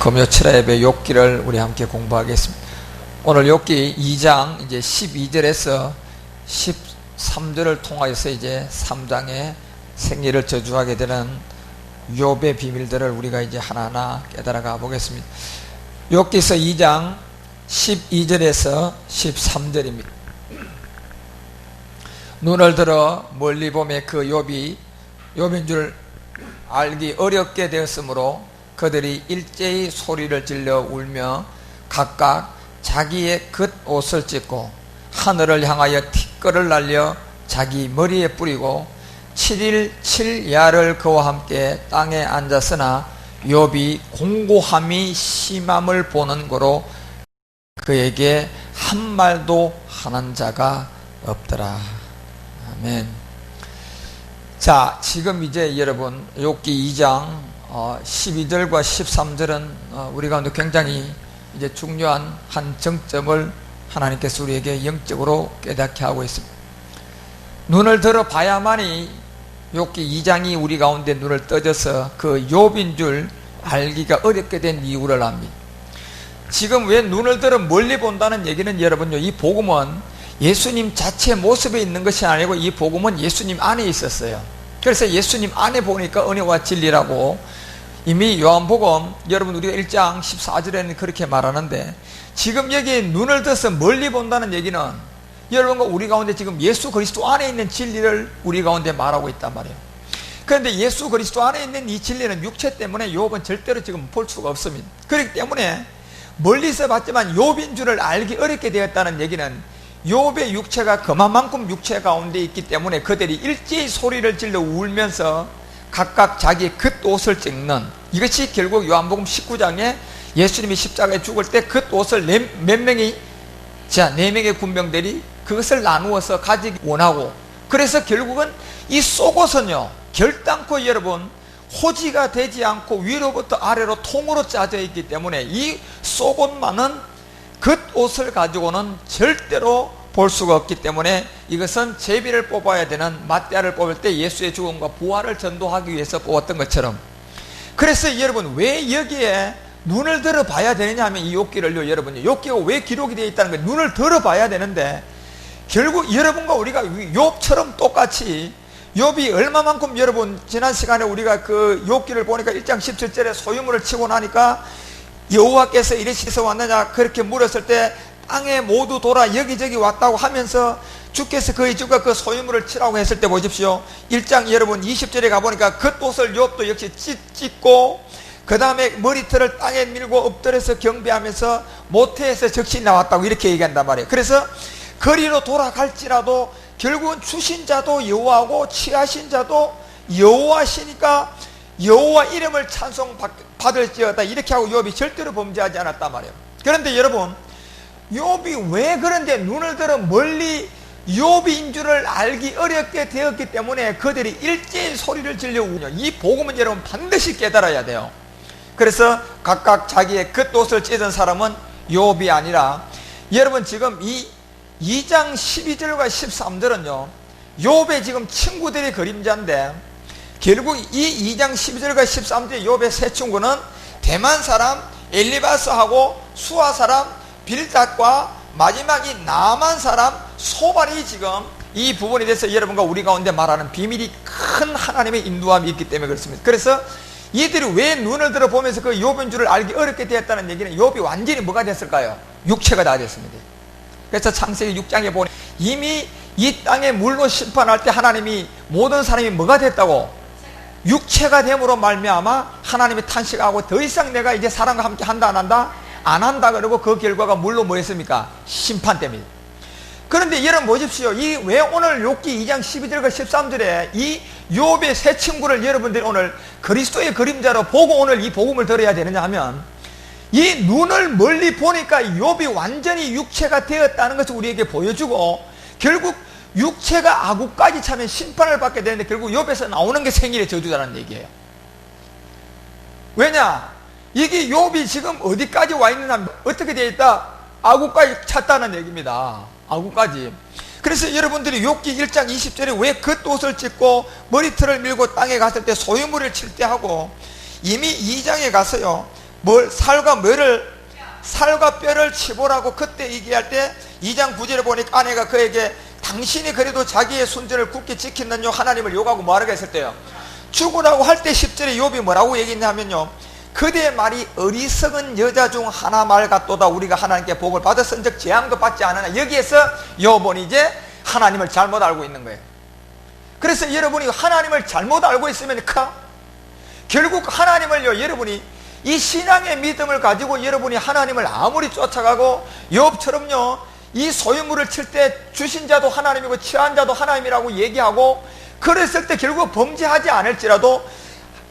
금요 7회 예배 욥기를 우리 함께 공부하겠습니다. 오늘 욥기 2장 이제 12절에서 13절을 통하여서 이제 3장의 생리를 저주하게 되는 욥의 비밀들을 우리가 이제 하나하나 깨달아가 보겠습니다. 욥기서 2장 12절에서 13절입니다. 눈을 들어 멀리 보매 그 욥인 줄 알기 어렵게 되었으므로 그들이 일제히 소리를 질러 울며 각각 자기의 겉옷을 찢고 하늘을 향하여 티끌을 날려 자기 머리에 뿌리고 7일 7야를 그와 함께 땅에 앉았으나 욥이 공고함이 심함을 보는 거로 그에게 한 말도 하는 자가 없더라. 아멘. 자, 지금 이제 여러분 욥기 2장 12절과 13절은 우리 가운데 굉장히 이제 중요한 한 정점을 하나님께서 우리에게 영적으로 깨닫게 하고 있습니다. 눈을 들어 봐야만이 욥기 2장이 우리 가운데 눈을 떠져서 그 욥인 줄 알기가 어렵게 된 이유를 압니다. 지금 왜 눈을 들어 멀리 본다는 얘기는 여러분요, 이 복음은 예수님 자체 모습에 있는 것이 아니고 이 복음은 예수님 안에 있었어요. 그래서 예수님 안에 보니까 은혜와 진리라고 이미 요한복음 여러분 우리가 1장 14절에는 그렇게 말하는데, 지금 여기 눈을 들어서 멀리 본다는 얘기는 여러분과 우리 가운데 지금 예수 그리스도 안에 있는 진리를 우리 가운데 말하고 있단 말이에요. 그런데 예수 그리스도 안에 있는 이 진리는 육체 때문에 욥은 절대로 지금 볼 수가 없습니다. 그렇기 때문에 멀리서 봤지만 욥인 줄을 알기 어렵게 되었다는 얘기는 욥의 육체가 그만큼 육체 가운데 있기 때문에 그들이 일제히 소리를 질러 울면서 각각 자기의 겉옷을 찢는, 이것이 결국 요한복음 19장에 예수님이 십자가에 죽을 때 겉옷을 몇 명이, 자, 4명의 군병들이 그것을 나누어서 가지기 원하고, 그래서 결국은 이 속옷은요 결단코 여러분 호지가 되지 않고 위로부터 아래로 통으로 짜져 있기 때문에 이 속옷만은 겉옷을 가지고는 절대로 볼 수가 없기 때문에 이것은 제비를 뽑아야 되는 맏대를 뽑을 때 예수의 죽음과 부활을 전도하기 위해서 뽑았던 것처럼, 그래서 여러분 왜 여기에 눈을 들어 봐야 되느냐 하면 이 욥기를요, 여러분 욥기가 왜 기록이 되어 있다는 거예요. 눈을 들어 봐야 되는데 결국 여러분과 우리가 욥처럼 똑같이, 욥이 얼마만큼 여러분 지난 시간에 우리가 그 욥기를 보니까 1장 17절에 소유물을 치고 나니까 여호와께서 이리시서 왔느냐 그렇게 물었을 때 땅에 모두 돌아 여기저기 왔다고 하면서 주께서 그의 집과 그 소유물을 치라고 했을 때 보십시오. 1장 여러분 20절에 가보니까 겉옷을 욥도 역시 찢고 그 다음에 머리털을 땅에 밀고 엎드려서 경배하면서 모태에서 적신이 나왔다고 이렇게 얘기한단 말이에요. 그래서 거리로 돌아갈지라도 결국은 주신 자도 여호와고 취하신 자도 여호와시니까 여호와 이름을 찬송받을지어다 이렇게 하고 욥이 절대로 범죄하지 않았단 말이에요. 그런데 여러분 욥이 왜 그런데 눈을 들어 멀리 욥인 줄을 알기 어렵게 되었기 때문에 그들이 일제히 소리를 질려 우냐. 이 복음은 여러분 반드시 깨달아야 돼요. 그래서 각각 자기의 겉옷을 찢은 사람은 욥이 아니라, 여러분 지금 이 2장 12절과 13절은요 욥의 지금 친구들의 그림자인데, 결국 이 2장 12절과 13절의 욥의 세 친구는 대만 사람 엘리바스하고 수아 사람 빌닷과 마지막이 나만 사람 소발이 지금 이 부분에 대해서 여러분과 우리 가운데 말하는 비밀이 큰 하나님의 인도함이 있기 때문에 그렇습니다. 그래서 이들이 왜 눈을 들어 보면서 그 욥인 줄을 알기 어렵게 되었다는 얘기는 욥이 완전히 뭐가 됐을까요? 육체가 다 됐습니다. 그래서 창세기 6장에 보니 이미 이 땅에 물로 심판할 때 하나님이 모든 사람이 뭐가 됐다고? 육체가 됨으로 말미암아 하나님이 탄식하고 더 이상 내가 이제 사람과 함께 한다 안 한다? 안 한다 그러고 그 결과가 물로 뭐였습니까? 심판 때문에. 그런데 여러분 보십시오. 이 왜 오늘 욥기 2장 12절과 13절에 이 욥의 세 친구를 여러분들이 오늘 그리스도의 그림자로 보고 오늘 이 복음을 들어야 되느냐 하면, 이 눈을 멀리 보니까 욥이 완전히 육체가 되었다는 것을 우리에게 보여주고, 결국 육체가 아구까지 차면 심판을 받게 되는데 결국 욥에서 나오는 게 생일의 저주다라는 얘기예요. 왜냐? 이게 욥이 지금 어디까지 와 있느냐, 어떻게 되어 있다? 아구까지 찼다는 얘기입니다. 아구까지. 그래서 여러분들이 욥기 1장 20절에 왜 겉옷을 찢고 머리털을 밀고 땅에 갔을 때 소유물을 칠 때 하고, 이미 2장에 가서요 살과 뼈를 치보라고 그때 얘기할 때 2장 9절에 보니까 아내가 그에게 당신이 그래도 자기의 순전을 굳게 지키는 하나님을 욕하고 뭐하라고 했을 때요, 죽으라고 할 때 10절에 욥이 뭐라고 얘기했냐면요, 그대의 말이 어리석은 여자 중 하나 말 같도다. 우리가 하나님께 복을 받았은즉 재앙도 받지 않으나. 여기에서 욥은 이제 하나님을 잘못 알고 있는 거예요. 그래서 여러분이 하나님을 잘못 알고 있으면 결국 하나님을요, 여러분이 이 신앙의 믿음을 가지고 여러분이 하나님을 아무리 쫓아가고 욥처럼요 이 소유물을 칠 때 주신 자도 하나님이고 취한 자도 하나님이라고 얘기하고 그랬을 때 결국 범죄하지 않을지라도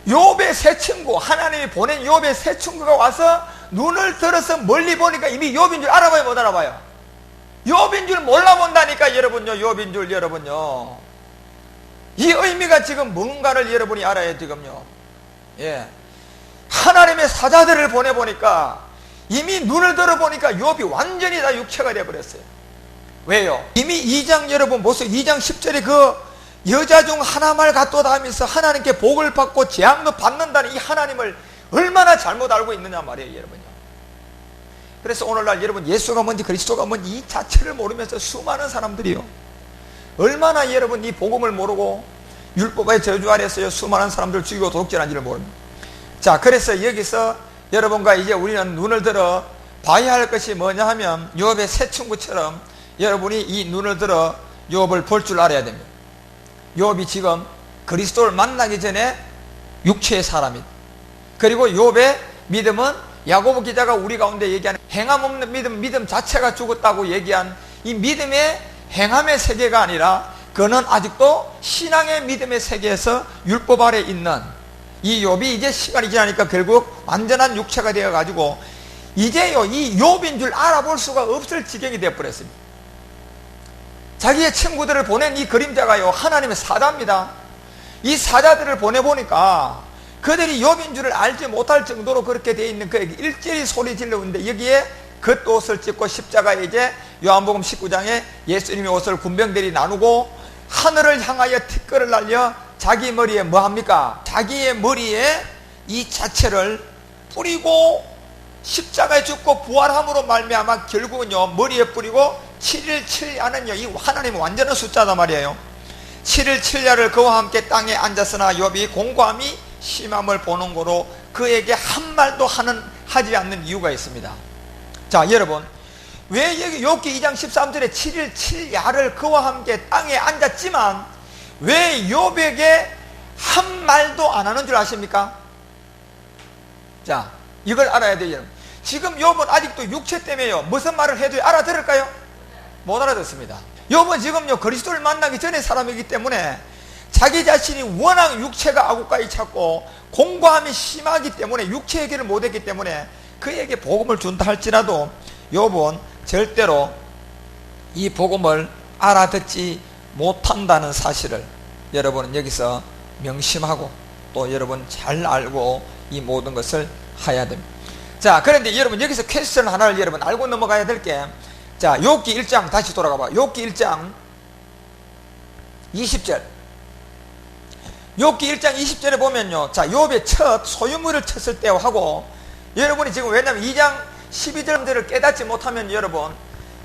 욥의 세 친구, 하나님이 보낸 욥의 세 친구가 와서 눈을 들어서 멀리 보니까 이미 욥인 줄 알아봐요, 못 알아봐요? 욥인 줄 몰라본다니까 여러분요. 욥인 줄 여러분요. 이 의미가 지금 뭔가를 여러분이 알아야 지금요. 예. 하나님의 사자들을 보내보니까 이미 눈을 들어보니까 욥이 완전히 다 육체가 되어버렸어요. 왜요? 이미 2장 여러분 보세요. 2장 10절에 그 여자 중 하나 말 같도다 하면서 하나님께 복을 받고 재앙도 받는다는 이 하나님을 얼마나 잘못 알고 있느냐 말이에요, 여러분요. 그래서 오늘날 여러분 예수가 뭔지 그리스도가 뭔지 이 자체를 모르면서 수많은 사람들이요, 얼마나 여러분 이 복음을 모르고 율법의 저주 아래서요 수많은 사람들 죽이고 도둑질한지를 모릅니다. 자, 그래서 여기서 여러분과 이제 우리는 눈을 들어 봐야 할 것이 뭐냐 하면 욥의 세 친구처럼 여러분이 이 눈을 들어 욥을 볼 줄 알아야 됩니다. 욥이 지금 그리스도를 만나기 전에 육체의 사람이다. 그리고 욥의 믿음은 야고보 기자가 우리 가운데 얘기하는 행함 없는 믿음 자체가 죽었다고 얘기한 이 믿음의 행함의 세계가 아니라 그는 아직도 신앙의 믿음의 세계에서 율법 아래 있는 이 욥이 이제 시간이 지나니까 결국 완전한 육체가 되어가지고 이제요 이 욥인 줄 알아볼 수가 없을 지경이 되어버렸습니다. 자기의 친구들을 보낸 이 그림자가요 하나님의 사자입니다. 이 사자들을 보내보니까 그들이 욥인 줄을 알지 못할 정도로 그렇게 되어 있는 그에게 일제히 소리 질러오는데 여기에 겉옷을 찢고 십자가에 이제 요한복음 19장에 예수님의 옷을 군병들이 나누고 하늘을 향하여 티끌을 날려 자기 머리에 뭐합니까? 자기의 머리에 이 자체를 뿌리고 십자가에 죽고 부활함으로 말미암아 결국은요 머리에 뿌리고 7일 7야는요 이 하나님의 완전한 숫자단 말이에요. 7일 7야를 그와 함께 땅에 앉았으나 욥이 공고함이 심함을 보는 거로 그에게 한 말도 하지 않는 이유가 있습니다. 자, 여러분, 왜 여기 욥기 2장 13절에 7일 7야를 그와 함께 땅에 앉았지만 왜 욥에게 한 말도 안 하는 줄 아십니까? 자, 이걸 알아야 돼요, 여러분. 지금 욥은 아직도 육체 때문에요 무슨 말을 해도 알아들을까요? 못 알아듣습니다. 욥은 지금요 그리스도를 만나기 전에 사람이기 때문에 자기 자신이 워낙 육체가 아구까지 찼고 공고함이 심하기 때문에 육체 얘기를 못했기 때문에 그에게 복음을 준다 할지라도 욥은 절대로 이 복음을 알아듣지 못한다는 사실을 여러분은 여기서 명심하고 또 여러분 잘 알고 이 모든 것을 해야 됩니다. 자, 그런데 여러분 여기서 퀘스천 하나를 여러분 알고 넘어가야 될 게, 자, 욥기 1장 다시 돌아가 봐. 욥기 1장 20절. 욥기 1장 20절에 보면요, 자, 욥의 첫 소유물을 쳤을 때와 하고, 여러분이 지금 왜냐면 2장 12절을 깨닫지 못하면 여러분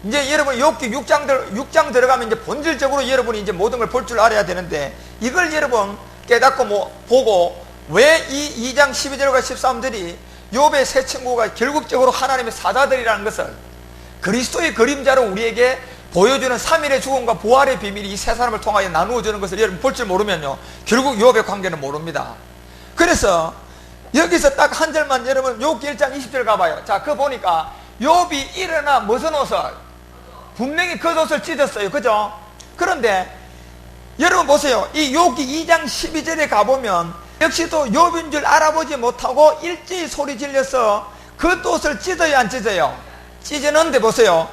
이제 여러분 욥기 6장 들어가면 이제 본질적으로 여러분이 이제 모든 걸 볼 줄 알아야 되는데 이걸 여러분 깨닫고 보고 왜 이 2장 12절과 13절이 욥의 세 친구가 결국적으로 하나님의 사자들이라는 것을 그리스도의 그림자로 우리에게 보여주는 3일의 죽음과 부활의 비밀이 이 세 사람을 통하여 나누어주는 것을 여러분 볼 줄 모르면요 결국 욥의 관계는 모릅니다. 그래서 여기서 딱 한 절만 여러분 욥기 1장 20절 가봐요. 자, 그거 보니까 욥이 일어나 무슨 옷을? 분명히 겉옷을 찢었어요. 그죠? 그런데 여러분 보세요. 이 욥기 2장 12절에 가보면 역시도 욥인 줄 알아보지 못하고 일제히 소리 질려서 겉옷을 찢어요, 안 찢어요? 찢었는데 보세요.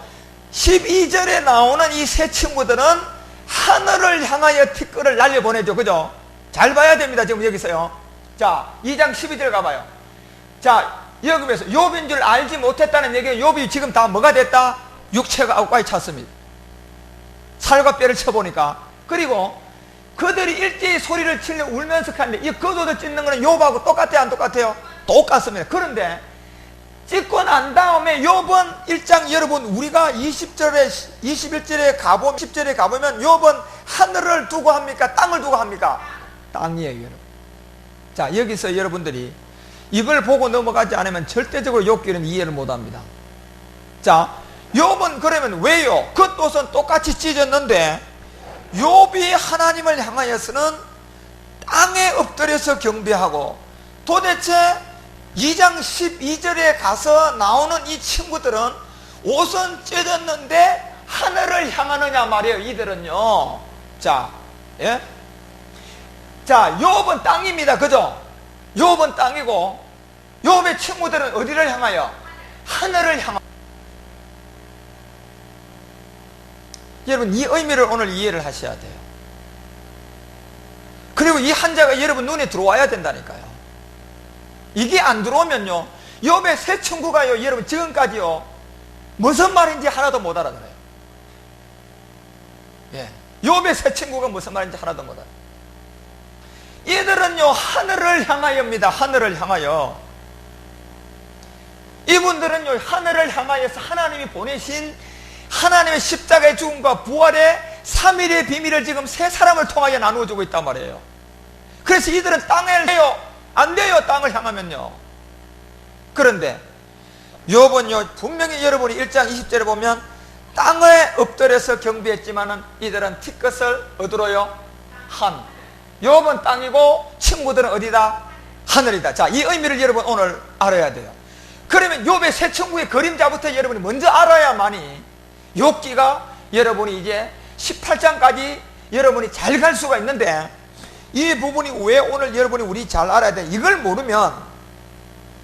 12절에 나오는 이 세 친구들은 하늘을 향하여 티끌을 날려보내죠. 그죠? 잘 봐야 됩니다. 지금 여기서요. 자, 2장 12절 가봐요. 자, 여기에서 욥인 줄 알지 못했다는 얘기는 욥이 지금 다 뭐가 됐다? 육체가 아우까지 찼습니다. 살과 뼈를 쳐보니까. 그리고 그들이 일제히 소리를 치려 울면서 하는데 이 겉옷을 찢는 거는 욥하고 똑같아요, 안 똑같아요? 똑같습니다. 그런데 찍고 난 다음에 욥은 1장 여러분 우리가 20절에 21절에 가보면 10절에 가보면 욥은 하늘을 두고 합니까? 땅을 두고 합니까? 땅이에요, 여러분. 자, 여기서 여러분들이 이걸 보고 넘어가지 않으면 절대적으로 욥기는 이해를 못합니다. 자, 욥은 그러면 왜요? 그 옷은 똑같이 찢었는데 욥이 하나님을 향하여서는 땅에 엎드려서 경배하고, 도대체 2장 12절에 가서 나오는 이 친구들은 옷은 찢었는데 하늘을 향하느냐 말이에요. 이들은요. 자, 예? 자, 욥은 땅입니다. 그죠? 욥은 땅이고 욥의 친구들은 어디를 향하여? 하늘을 향하. 여러분, 이 의미를 오늘 이해를 하셔야 돼요. 그리고 이 한자가 여러분 눈에 들어와야 된다니까요. 이게 안 들어오면요, 욥의 세 친구가요, 여러분 지금까지요 무슨 말인지 하나도 못 알아들어요. 예, 욥의 세 친구가 무슨 말인지 하나도 못 알아요. 이들은요 하늘을 향하여입니다. 하늘을 향하여. 이분들은요 하늘을 향하여서 하나님이 보내신 하나님의 십자가의 죽음과 부활의 3일의 비밀을 지금 세 사람을 통하여 나누어주고 있단 말이에요. 그래서 이들은 땅을 해요. 안 돼요, 땅을 향하면요. 그런데 욥은요 분명히 여러분이 1장 20절에 보면 땅에 엎드려서 경배했지만은 이들은 티끝을 어디로요? 한. 욥은 땅이고 친구들은 어디다? 하늘이다. 자, 이 의미를 여러분 오늘 알아야 돼요. 그러면 욥의 세 친구의 그림자부터 여러분이 먼저 알아야만이 욥기가 여러분이 이제 18장까지 여러분이 잘 갈 수가 있는데, 이 부분이 왜 오늘 여러분이 우리 잘 알아야 돼? 이걸 모르면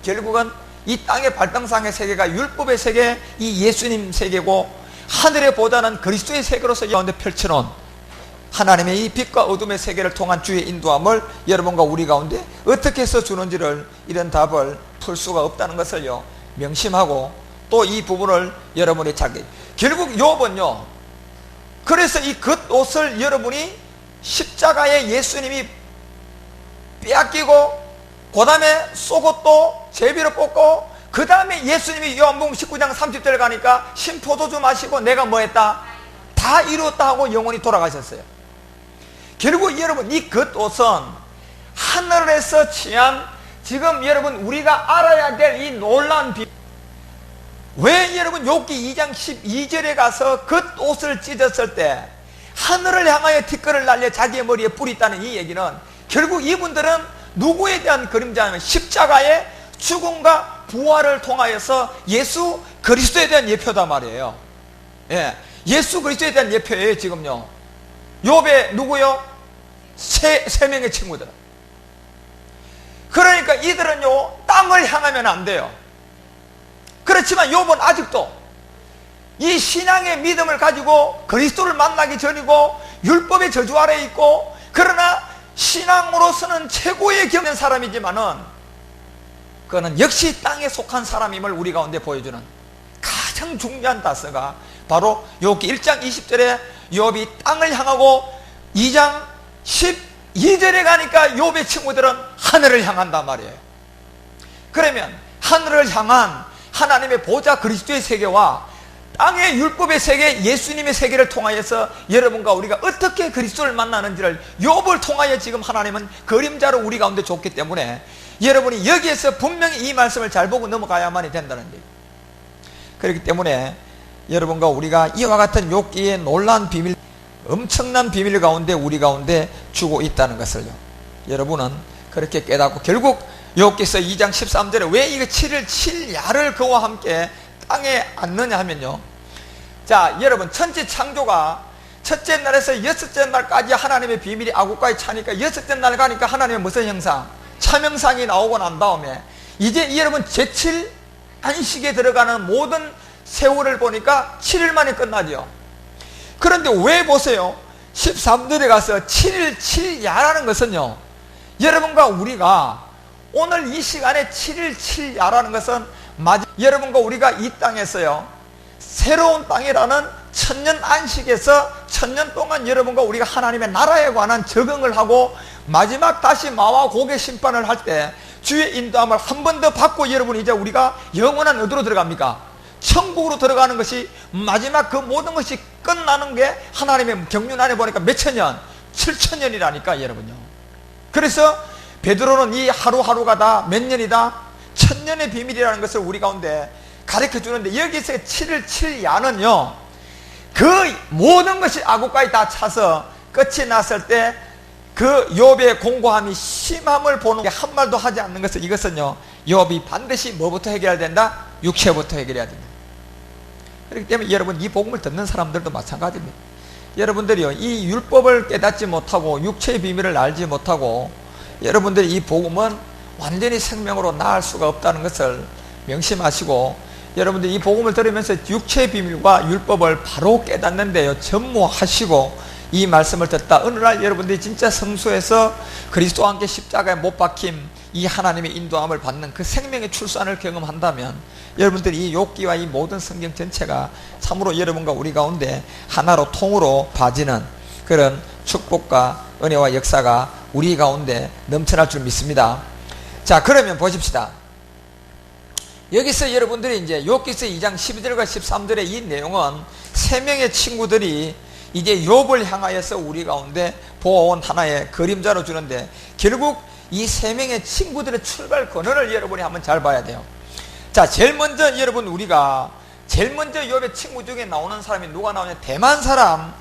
결국은 이 땅의 발등상의 세계가 율법의 세계, 이 예수님 세계고 하늘의 보다는 그리스도의 세계로서 가운데 펼쳐놓은 하나님의 이 빛과 어둠의 세계를 통한 주의 인도함을 여러분과 우리 가운데 어떻게 해서 주는지를, 이런 답을 풀 수가 없다는 것을요 명심하고, 또 이 부분을 여러분이 찾게. 결국 욥은요, 그래서 이 겉옷을 여러분이 십자가에 예수님이 빼앗기고, 그 다음에 속옷도 제비로 뽑고, 그 다음에 예수님이 요한복음 19장 30절 가니까 신포도주 마시고 내가 뭐 했다? 다 이루었다 하고 영원히 돌아가셨어요. 결국 여러분 이 겉옷은 하늘에서 취한, 지금 여러분 우리가 알아야 될 이 놀라운 비밀. 왜 여러분 욥기 2장 12절에 가서 겉옷을 찢었을 때 하늘을 향하여 티끌을 날려 자기의 머리에 뿔이 있다는 이 얘기는, 결국 이분들은 누구에 대한 그림자냐면 십자가의 죽음과 부활을 통하여서 예수 그리스도에 대한 예표단 말이에요. 예, 예수 그리스도에 대한 예표예요. 지금요 욥의 누구요? 세 명의 친구들. 그러니까 이들은요 땅을 향하면 안 돼요. 그렇지만 욥은 아직도 이 신앙의 믿음을 가지고 그리스도를 만나기 전이고 율법의 저주 아래에 있고, 그러나 신앙으로서는 최고의 경험한 사람이지만은 그는 역시 땅에 속한 사람임을 우리 가운데 보여주는 가장 중요한 단서가 바로 욥기 1장 20절에 욥이 땅을 향하고 2장 12절에 가니까 욥의 친구들은 하늘을 향한단 말이에요. 그러면 하늘을 향한 하나님의 보좌 그리스도의 세계와 땅의 율법의 세계, 예수님의 세계를 통하여서 여러분과 우리가 어떻게 그리스도를 만나는지를 욥을 통하여 지금 하나님은 그림자로 우리 가운데 줬기 때문에 여러분이 여기에서 분명히 이 말씀을 잘 보고 넘어가야만이 된다는 얘기예요. 그렇기 때문에 여러분과 우리가 이와 같은 욥기의 놀라운 비밀, 엄청난 비밀 가운데 우리 가운데 주고 있다는 것을요 여러분은 그렇게 깨닫고, 결국 욥기서 2장 13절에 왜 이거 7일 7야를 그와 함께 땅에 앉느냐 하면요, 자 여러분 천지 창조가 첫째 날에서 여섯째 날까지 하나님의 비밀이 아구까지 차니까, 여섯째 날 가니까 하나님의 무슨 형상? 참형상이 나오고 난 다음에 이제 여러분 제7 안식에 들어가는 모든 세월을 보니까 7일 만에 끝나죠. 그런데 왜 보세요 13절에 가서 7일 7야라는 것은요, 여러분과 우리가 오늘 이 시간에 7일 7야라는 것은 여러분과 우리가 이 땅에서요 새로운 땅이라는 천년 안식에서 천년 동안 여러분과 우리가 하나님의 나라에 관한 적응을 하고 마지막 다시 마와 고개 심판을 할 때 주의 인도함을 한 번 더 받고 여러분 이제 우리가 영원한 어디로 들어갑니까? 천국으로 들어가는 것이 마지막 그 모든 것이 끝나는 게 하나님의 경륜 안에 보니까 몇 천년? 7천년이라니까 여러분요. 그래서 베드로는 이 하루하루가 다 몇 년이다? 천년의 비밀이라는 것을 우리 가운데 가르쳐 주는데, 여기서 7을 7야는요 그 모든 것이 아구까지 다 차서 끝이 났을 때 그 욥의 공고함이 심함을 보는 게 한 말도 하지 않는 것은, 이것은요 욥이 반드시 뭐부터 해결해야 된다? 육체부터 해결해야 된다. 그렇기 때문에 여러분 이 복음을 듣는 사람들도 마찬가지입니다. 여러분들이요 이 율법을 깨닫지 못하고 육체의 비밀을 알지 못하고 여러분들이 이 복음은 완전히 생명으로 나을 수가 없다는 것을 명심하시고, 여러분들이 이 복음을 들으면서 육체의 비밀과 율법을 바로 깨닫는데요 전무하시고, 이 말씀을 듣다 어느 날 여러분들이 진짜 성수에서 그리스도와 함께 십자가에 못 박힘, 이 하나님의 인도함을 받는 그 생명의 출산을 경험한다면 여러분들이 이 욥기와 이 모든 성경 전체가 참으로 여러분과 우리 가운데 하나로 통으로 봐지는 그런 축복과 은혜와 역사가 우리 가운데 넘쳐날 줄 믿습니다. 자, 그러면 보십시다. 여기서 여러분들이 이제 욥기서 2장 12절과 13절의 이 내용은 세 명의 친구들이 이제 욥을 향하여서 우리 가운데 보아온 하나의 그림자로 주는데, 결국 이 세 명의 친구들의 출발 근원을 여러분이 한번 잘 봐야 돼요. 자, 제일 먼저 여러분 우리가 제일 먼저 욥의 친구 중에 나오는 사람이 누가 나오냐? 대만 사람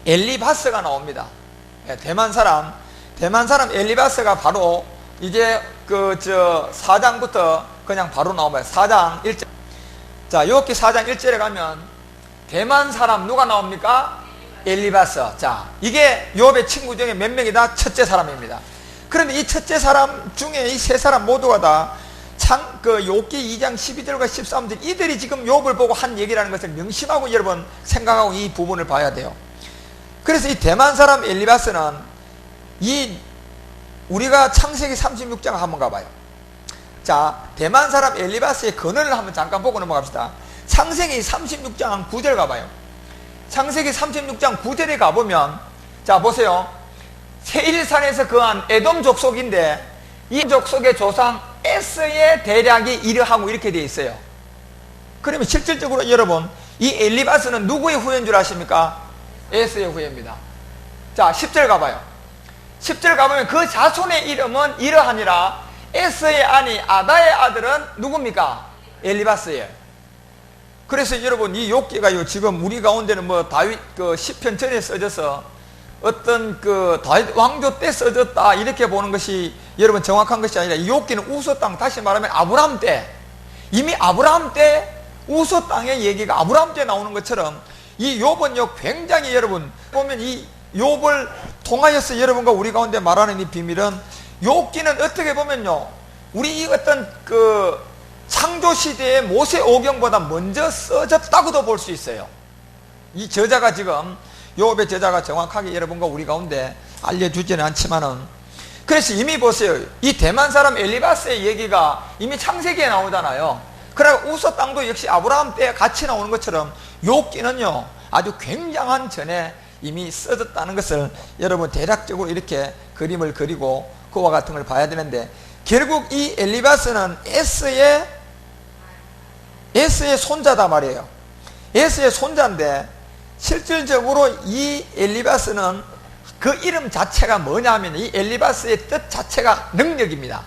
엘리바스가 나옵니다. 대만 사람 엘리바스가 바로 이제 그 4장부터 그냥 바로 나옵니다. 4장 1절. 자, 욥기 4장 1절에 가면 대만 사람 누가 나옵니까? 엘리바스. 자, 이게 욥의 친구 중에 몇 명이다? 첫째 사람입니다. 그런데 이 첫째 사람 중에 이 세 사람 모두가 다 욥기 2장 12절과 13절, 이들이 지금 욥을 보고 한 얘기라는 것을 명심하고 여러분 생각하고 이 부분을 봐야 돼요. 그래서 이 대만 사람 엘리바스는 우리가 창세기 36장 한번 가봐요. 자, 대만 사람 엘리바스의 근원을 한번 잠깐 보고 넘어갑시다. 창세기 36장 9절 가봐요. 창세기 36장 9절에 가보면, 자 보세요. 세일산에서 거한 에돔 족속인데 이 족속의 조상 에스의 대략이 이러하고 이렇게 되어 있어요. 그러면 실질적으로 여러분 이 엘리바스는 누구의 후예인 줄 아십니까? 에스의 후예입니다. 자, 10절 가봐요. 10절 가보면 그 자손의 이름은 이러하니라. 에스의 아니 아다의 아들은 누굽니까? 엘리바스예요. 그래서 여러분 이 욥기가요 지금 우리 가운데는 뭐 다윗 그 시편 전에 써져서 어떤 그 다윗 왕조 때 써졌다 이렇게 보는 것이 여러분 정확한 것이 아니라, 이 욥기는 우서 땅, 다시 말하면 아브라함 때, 이미 아브라함 때 우서 땅의 얘기가 아브라함 때 나오는 것처럼 이 욥은요 굉장히 여러분 보면 이 욥을 통하여서 여러분과 우리 가운데 말하는 이 비밀은, 욥기는 어떻게 보면요 우리 이 어떤 그 창조시대의 모세 오경보다 먼저 써졌다고도 볼 수 있어요. 이 저자가 지금 욥의 저자가 정확하게 여러분과 우리 가운데 알려주지는 않지만은, 그래서 이미 보세요. 이 대만 사람 엘리바스의 얘기가 이미 창세기에 나오잖아요. 그러나 우서 땅도 역시 아브라함 때 같이 나오는 것처럼 욥기는요 아주 굉장한 전에 이미 써졌다는 것을 여러분 대략적으로 이렇게 그림을 그리고 그와 같은 걸 봐야 되는데, 결국 이 엘리바스는 에스의 손자다 말이에요. 에스의 손자인데 실질적으로 이 엘리바스는 그 이름 자체가 뭐냐면, 이 엘리바스의 뜻 자체가 능력입니다.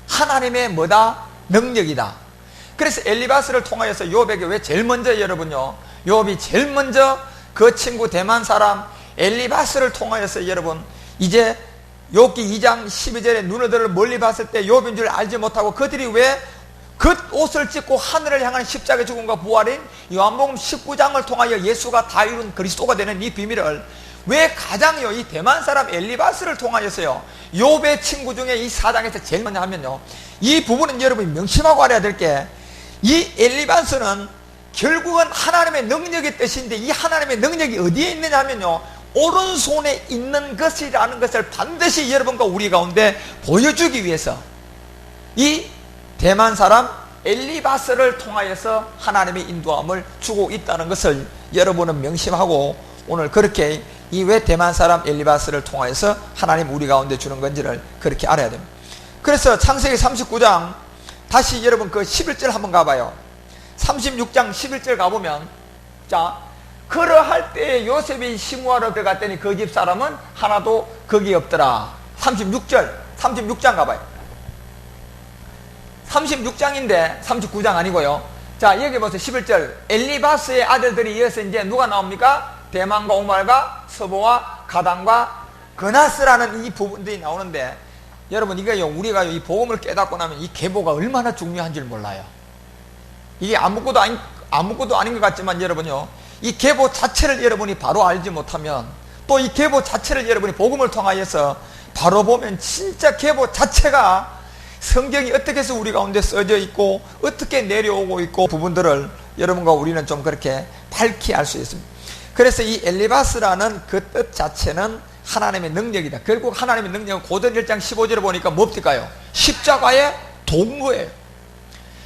하나님의 뭐다? 능력이다. 그래서 엘리바스를 통하여서 욥에게 왜 제일 먼저 여러분요 욥이 제일 먼저 그 친구 대만 사람 엘리바스를 통하여서 여러분 이제 욥기 2장 12절에 누나들을 멀리 봤을 때 욥인 줄 알지 못하고 그들이 왜 그 옷을 찢고 하늘을 향한 십자가의 죽음과 부활인 요한복음 19장을 통하여 예수가 다 이룬 그리스도가 되는 이 비밀을 왜 가장요 이 대만 사람 엘리바스를 통하여서요 욥의 친구 중에 이 4장에서 제일 먼저 하면요, 이 부분은 여러분이 명심하고 알아야 될 게, 이 엘리바스는 결국은 하나님의 능력의 뜻인데, 이 하나님의 능력이 어디에 있느냐 하면요 오른손에 있는 것이라는 것을 반드시 여러분과 우리 가운데 보여주기 위해서 이 대만 사람 엘리바스를 통하여서 하나님의 인도함을 주고 있다는 것을 여러분은 명심하고, 오늘 그렇게 이 왜 대만 사람 엘리바스를 통하여서 하나님 우리 가운데 주는 건지를 그렇게 알아야 됩니다. 그래서 창세기 39장 다시 여러분 그 11절 한번 가봐요. 36장 11절 가보면, 자, 그러할 때 요셉이 시무하러 들어갔더니 그 집 사람은 하나도 거기 없더라. 36장 가봐요. 36장인데 39장 아니고요. 자, 여기 보세요. 11절. 엘리바스의 아들들이 이어서 이제 누가 나옵니까? 대만과 오말과 서보와 가단과 그나스라는 이 부분들이 나오는데, 여러분 이거요, 우리가 이 복음을 깨닫고 나면 이 계보가 얼마나 중요한 줄 몰라요. 이게 아무것도 아닌 것 같지만 여러분요, 이 계보 자체를 여러분이 바로 알지 못하면, 또 이 계보 자체를 여러분이 복음을 통하여서 바로 보면 진짜 계보 자체가 성경이 어떻게 해서 우리 가운데 써져 있고 어떻게 내려오고 있고 부분들을 여러분과 우리는 좀 그렇게 밝히 알 수 있습니다. 그래서 이 엘리바스라는 그 뜻 자체는 하나님의 능력이다. 결국 하나님의 능력은 고전 1장 15절에 보니까 뭡니까요? 십자가의 도구예요.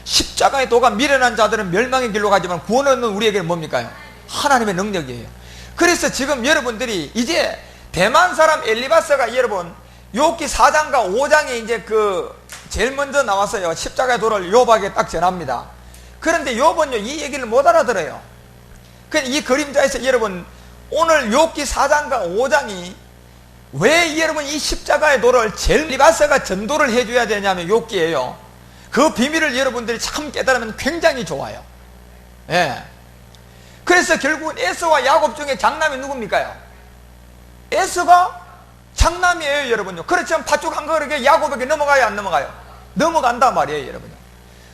십자가의 도가 미련한 자들은 멸망의 길로 가지만 구원 얻는 우리에게는 뭡니까요? 하나님의 능력이에요. 그래서 지금 여러분들이 이제 대만 사람 엘리바스가 여러분 욥기 4장과 5장에 이제 그 제일 먼저 나와서요, 십자가의 도를 욥에게 딱 전합니다. 그런데 욥은요 이 얘기를 못 알아들어요. 이 그림자에서 여러분 오늘 욥기 4장과 5장이 왜 여러분 이 십자가의 도를 제일 엘리바스가 전도를 해줘야 되냐면 욥기예요. 그 비밀을 여러분들이 참 깨달으면 굉장히 좋아요. 예. 그래서 결국은 에서와 야곱 중에 장남이 누굽니까요? 에서가 장남이에요, 여러분요. 그렇지만 팥죽 한 그릇에 야곱에게 넘어가요, 안 넘어가요? 넘어간단 말이에요, 여러분.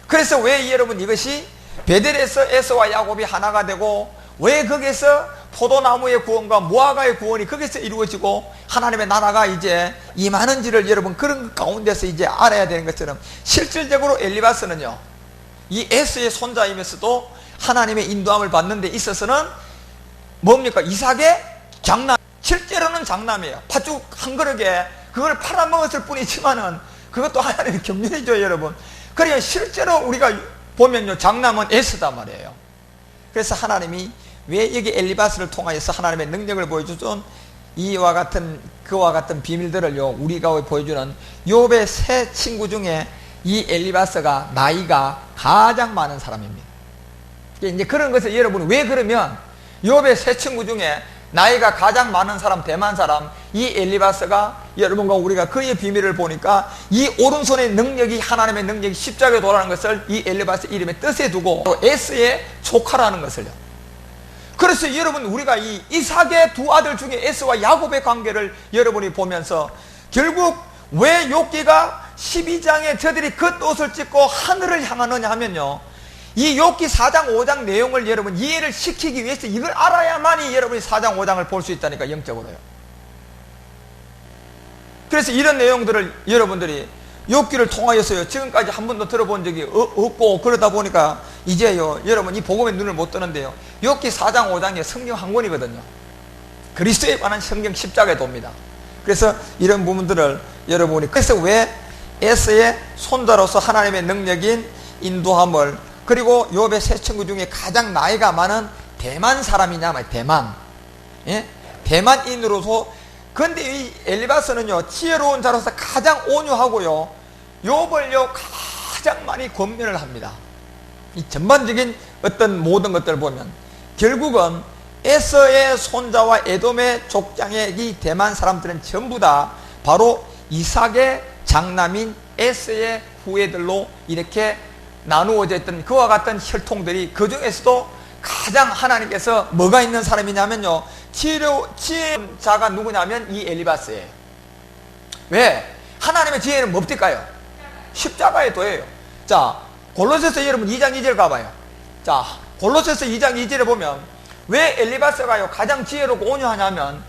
그래서 왜 여러분 이것이 베델에서 에서와 야곱이 하나가 되고, 왜 거기에서 포도나무의 구원과 무화과의 구원이 거기서 이루어지고 하나님의 나라가 이제 임하는지를 여러분 그런 가운데서 이제 알아야 되는 것처럼, 실질적으로 엘리바스는요 이 에서의 손자이면서도 하나님의 인도함을 받는 데 있어서는 뭡니까? 이삭의 장남, 실제로는 장남이에요. 팥죽 한 그릇에 그걸 팔아먹었을 뿐이지만은 그것도 하나님의 경륜이죠, 여러분. 그러니까 실제로 우리가 보면요 장남은 에서다 말이에요. 그래서 하나님이 왜 여기 엘리바스를 통하여서 하나님의 능력을 보여주던 이와 같은 그와 같은 비밀들을요 우리가 보여주는 욥의 세 친구 중에 이 엘리바스가 나이가 가장 많은 사람입니다. 이제 그런 것을 여러분 왜 그러면 욥의 세 친구 중에 나이가 가장 많은 사람, 대만 사람, 이 엘리바스가 여러분과 우리가 그의 비밀을 보니까 이 오른손의 능력이 하나님의 능력이 십자가에 도라는 것을 이 엘리바스 이름의 뜻에 두고 에스의 조카라는 것을요. 그래서 여러분 우리가 이 이삭의 두 아들 중에 에스와 야곱의 관계를 여러분이 보면서 결국 왜 욥기가 12장에 저들이 겉옷을 찢고 하늘을 향하느냐 하면요, 이 욥기 4장 5장 내용을 여러분 이해를 시키기 위해서 이걸 알아야만이 여러분이 4장 5장을 볼 수 있다니까, 영적으로요. 그래서 이런 내용들을 여러분들이 욥기를 통하여서요 지금까지 한 번도 들어본 적이 없고, 그러다 보니까 이제요 여러분 이 복음의 눈을 못 뜨는데요, 욥기 4장 5장이 성경 한 권이거든요. 그리스도에 관한 성경 십자가에 돕니다. 그래서 이런 부분들을 여러분이, 그래서 왜 에스의 손자로서 하나님의 능력인 인도함을, 그리고 욥의 세 친구 중에 가장 나이가 많은 대만 사람이냐 말이에요. 대만, 예? 대만인으로서. 근데 이 엘리바스는요 지혜로운 자로서 가장 온유하고요 욥을요 가장 많이 권면을 합니다. 이 전반적인 어떤 모든 것들을 보면 결국은 에서의 손자와 에돔의 족장의 이 대만 사람들은 전부 다 바로 이삭의 장남인 에서의 후예들로 이렇게 나누어져 있던 그와 같은 혈통들이, 그 중에서도 가장 하나님께서 뭐가 있는 사람이냐면요 지혜자가 누구냐면 이 엘리바스예요. 왜? 하나님의 지혜는 뭡니까요? 십자가의 도예요. 자, 골로새서 여러분 2장 2절 가봐요. 자, 골로새서 2장 2절에 보면 왜 엘리바스가요 가장 지혜롭고 온유하냐면,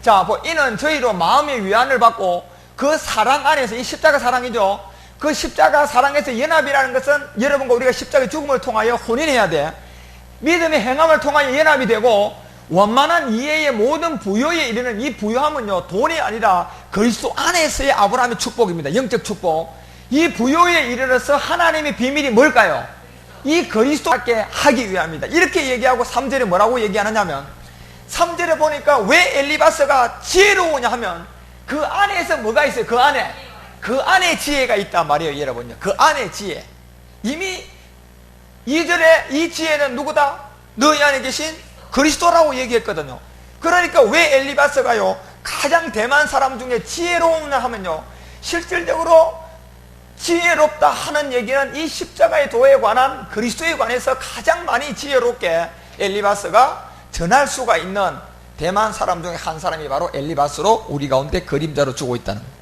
자, 이는 저희로 마음의 위안을 받고 그 사랑 안에서, 이 십자가 사랑이죠, 그 십자가 사랑에서 연합이라는 것은 여러분과 우리가 십자가의 죽음을 통하여 혼인해야 돼. 믿음의 행함을 통하여 연합이 되고, 원만한 이해의 모든 부요에 이르는 이 부요함은요 돈이 아니라 그리스도 안에서의 아브라함의 축복입니다. 영적 축복. 이 부요에 이르러서 하나님의 비밀이 뭘까요? 이 그리스도께 하기 위함이다. 이렇게 얘기하고 3절에 뭐라고 얘기하느냐면, 3절에 보니까 왜 엘리바스가 지혜로우냐 하면 그 안에서 뭐가 있어요? 그 안에 그 안에 지혜가 있단 말이에요, 여러분요. 그 안에 지혜. 이미 2절에 이 지혜는 누구다? 너희 안에 계신 그리스도라고 얘기했거든요. 그러니까 왜 엘리바스가요 가장 대만 사람 중에 지혜로우냐 하면요, 실질적으로 지혜롭다 하는 얘기는 이 십자가의 도에 관한, 그리스도에 관해서 가장 많이 지혜롭게 엘리바스가 전할 수가 있는 대만 사람 중에 한 사람이 바로 엘리바스로 우리 가운데 그림자로 주고 있다는 거예요.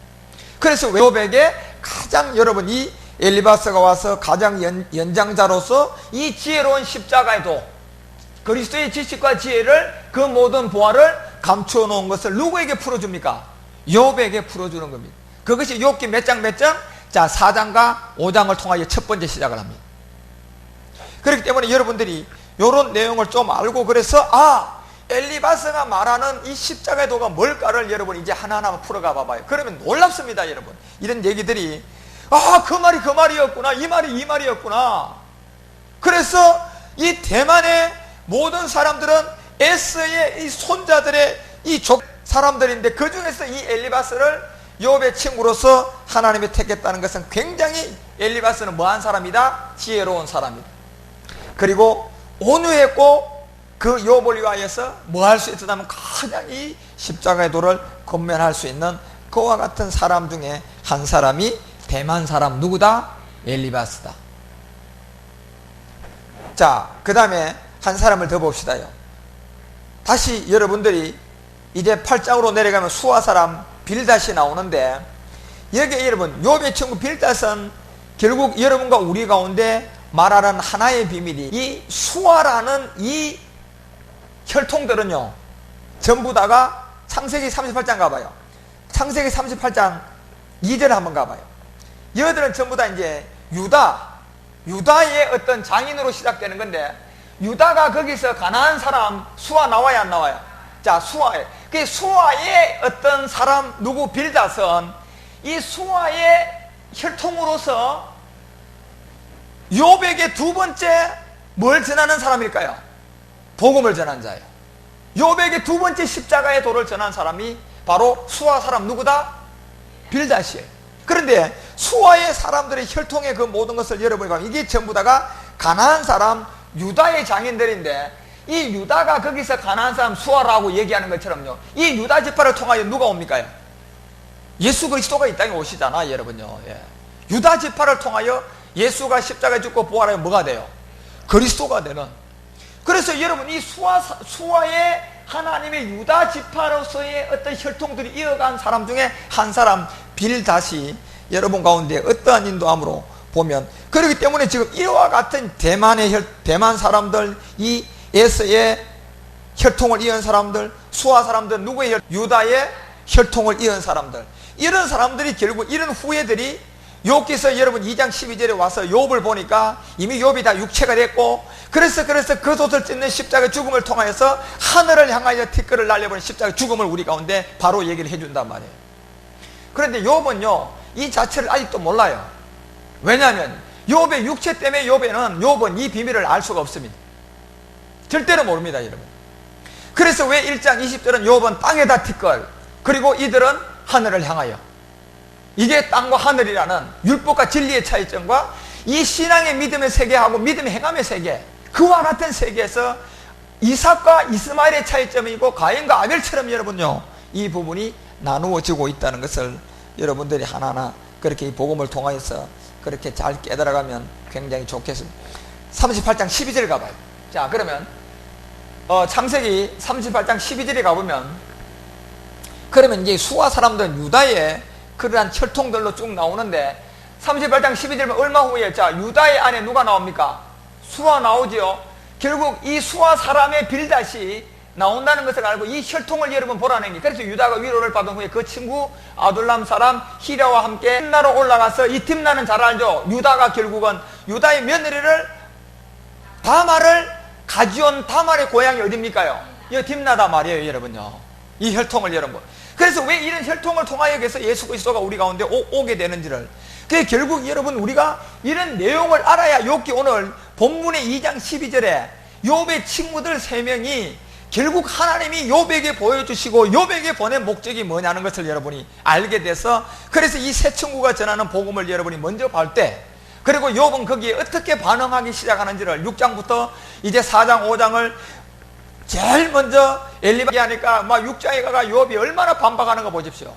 그래서 욥에게 가장, 여러분, 이 엘리바스가 와서 가장 연장자로서 이 지혜로운 십자가의 도, 그리스도의 지식과 지혜를, 그 모든 보화를 감추어 놓은 것을 누구에게 풀어줍니까? 욥에게 풀어주는 겁니다. 그것이 욥기 몇 장 몇 장? 자, 4장과 5장을 통하여 첫 번째 시작을 합니다. 그렇기 때문에 여러분들이 이런 내용을 좀 알고, 그래서 엘리바스가 말하는 이 십자가의 도가 뭘까를 여러분 이제 하나하나 풀어가 봐봐요. 그러면 놀랍습니다, 여러분. 이런 얘기들이, 그 말이 그 말이었구나, 이 말이 이 말이었구나. 그래서 이 대만의 모든 사람들은 에스의 이 손자들의 이 사람들인데, 그 중에서 이 엘리바스를 욥의 친구로서 하나님이 택했다는 것은 굉장히, 엘리바스는 뭐한 사람이다? 지혜로운 사람이다. 그리고 온유했고, 그 욥을 위하여서 뭐 할 수 있었다면 가장 이 십자가의 도를 건면할 수 있는 그와 같은 사람 중에 한 사람이 대만 사람 누구다? 엘리바스다. 자, 그 다음에 한 사람을 더 봅시다요. 다시 여러분들이 이제 8장으로 내려가면 수아 사람 빌닷이 나오는데, 여기에 여러분 욥의 친구 빌닷은 결국 여러분과 우리 가운데 말하는 하나의 비밀이, 이 수아라는 이 혈통들은요 전부 다가 창세기 38장 가봐요. 창세기 38장 2절 한번 가봐요. 여들은 전부 다 이제 유다의 어떤 장인으로 시작되는 건데, 유다가 거기서 가나안 사람 수아 나와야 안 나와요? 자, 그 수아의 어떤 사람 누구 빌닷은 이 수아의 혈통으로서 욥에게 두 번째 뭘 전하는 사람일까요? 복음을 전한 자예요. 욥에게 두 번째 십자가의 도를 전한 사람이 바로 수아 사람 누구다? 빌닷이에요. 그런데 수아의 사람들의 혈통의 그 모든 것을 여러분이, 이게 전부 다가 가나안 사람 유다의 장인들인데, 이 유다가 거기서 가나안 사람 수아라고 얘기하는 것처럼요, 이 유다 지파를 통하여 누가 옵니까요? 예수 그리스도가 이 땅에 오시잖아, 여러분요. 예. 유다 지파를 통하여 예수가 십자가에 죽고 부활하여 뭐가 돼요? 그리스도가 되는. 그래서 여러분 이 수아의 하나님의 유다 지파로서의 어떤 혈통들이 이어간 사람 중에 한 사람 빌닷이 여러분 가운데 어떠한 인도함으로 보면, 그렇기 때문에 지금 이와 같은 대만 사람들, 이 에서의 혈통을 이은 사람들, 수아 사람들, 누구의 유다의 혈통을 이은 사람들, 이런 사람들이 결국 이런 후예들이 욥기서 여러분 2장 12절에 와서 욥을 보니까 이미 욥이 다 육체가 됐고, 그래서 그 돛을 찢는 십자가의 죽음을 통하여서 하늘을 향하여 티끌을 날려버린 십자가의 죽음을 우리 가운데 바로 얘기를 해준단 말이에요. 그런데 욥은요 이 자체를 아직도 몰라요. 왜냐하면 욥의 육체 때문에 욥은 이 비밀을 알 수가 없습니다. 절대로 모릅니다, 여러분. 그래서 왜 1장 20절은 욥은 땅에다 티끌, 그리고 이들은 하늘을 향하여, 이게 땅과 하늘이라는 율법과 진리의 차이점과 이 신앙의 믿음의 세계하고 믿음의 행함의 세계, 그와 같은 세계에서 이삭과 이스마엘의 차이점이고 가인과 아벨처럼 여러분요 이 부분이 나누어지고 있다는 것을 여러분들이 하나하나 그렇게 이 복음을 통하여서 그렇게 잘 깨달아가면 굉장히 좋겠습니다. 38장 12절 가봐요. 자, 그러면 창세기 38장 12절에 가보면, 그러면 이제 수아 사람들은 유다의 그러한 혈통들로 쭉 나오는데, 38장 12절은 얼마 후에, 자, 유다의 안에 누가 나옵니까? 수아 나오지요. 결국 이 수아 사람의 빌닷이 나온다는 것을 알고 이 혈통을 여러분 보라는 게, 그래서 유다가 위로를 받은 후에 그 친구 아둘람 사람 히랴와 함께 tim나로 올라가서, 이 tim나는 잘 알죠? 유다가 결국은 유다의 며느리를 다말을 가지온, 다말의 고향이 어딥니까요? 이 tim나다 말이에요, 여러분요. 이 혈통을 여러분. 그래서 왜 이런 혈통을 통하여 해서 예수 그리스도가 우리 가운데 오게 되는지를, 그게 결국 여러분 우리가 이런 내용을 알아야 욥기 오늘 본문의 2장 12절에 욥의 친구들 3명이 결국 하나님이 욥에게 보여주시고 욥에게 보낸 목적이 뭐냐는 것을 여러분이 알게 돼서, 그래서 이 세 친구가 전하는 복음을 여러분이 먼저 볼 때, 그리고 욥은 거기에 어떻게 반응하기 시작하는지를 6장부터 이제 4장 5장을 제일 먼저 엘리바가 하니까 막 6장에 가가 욥이 얼마나 반박하는 거 보십시오.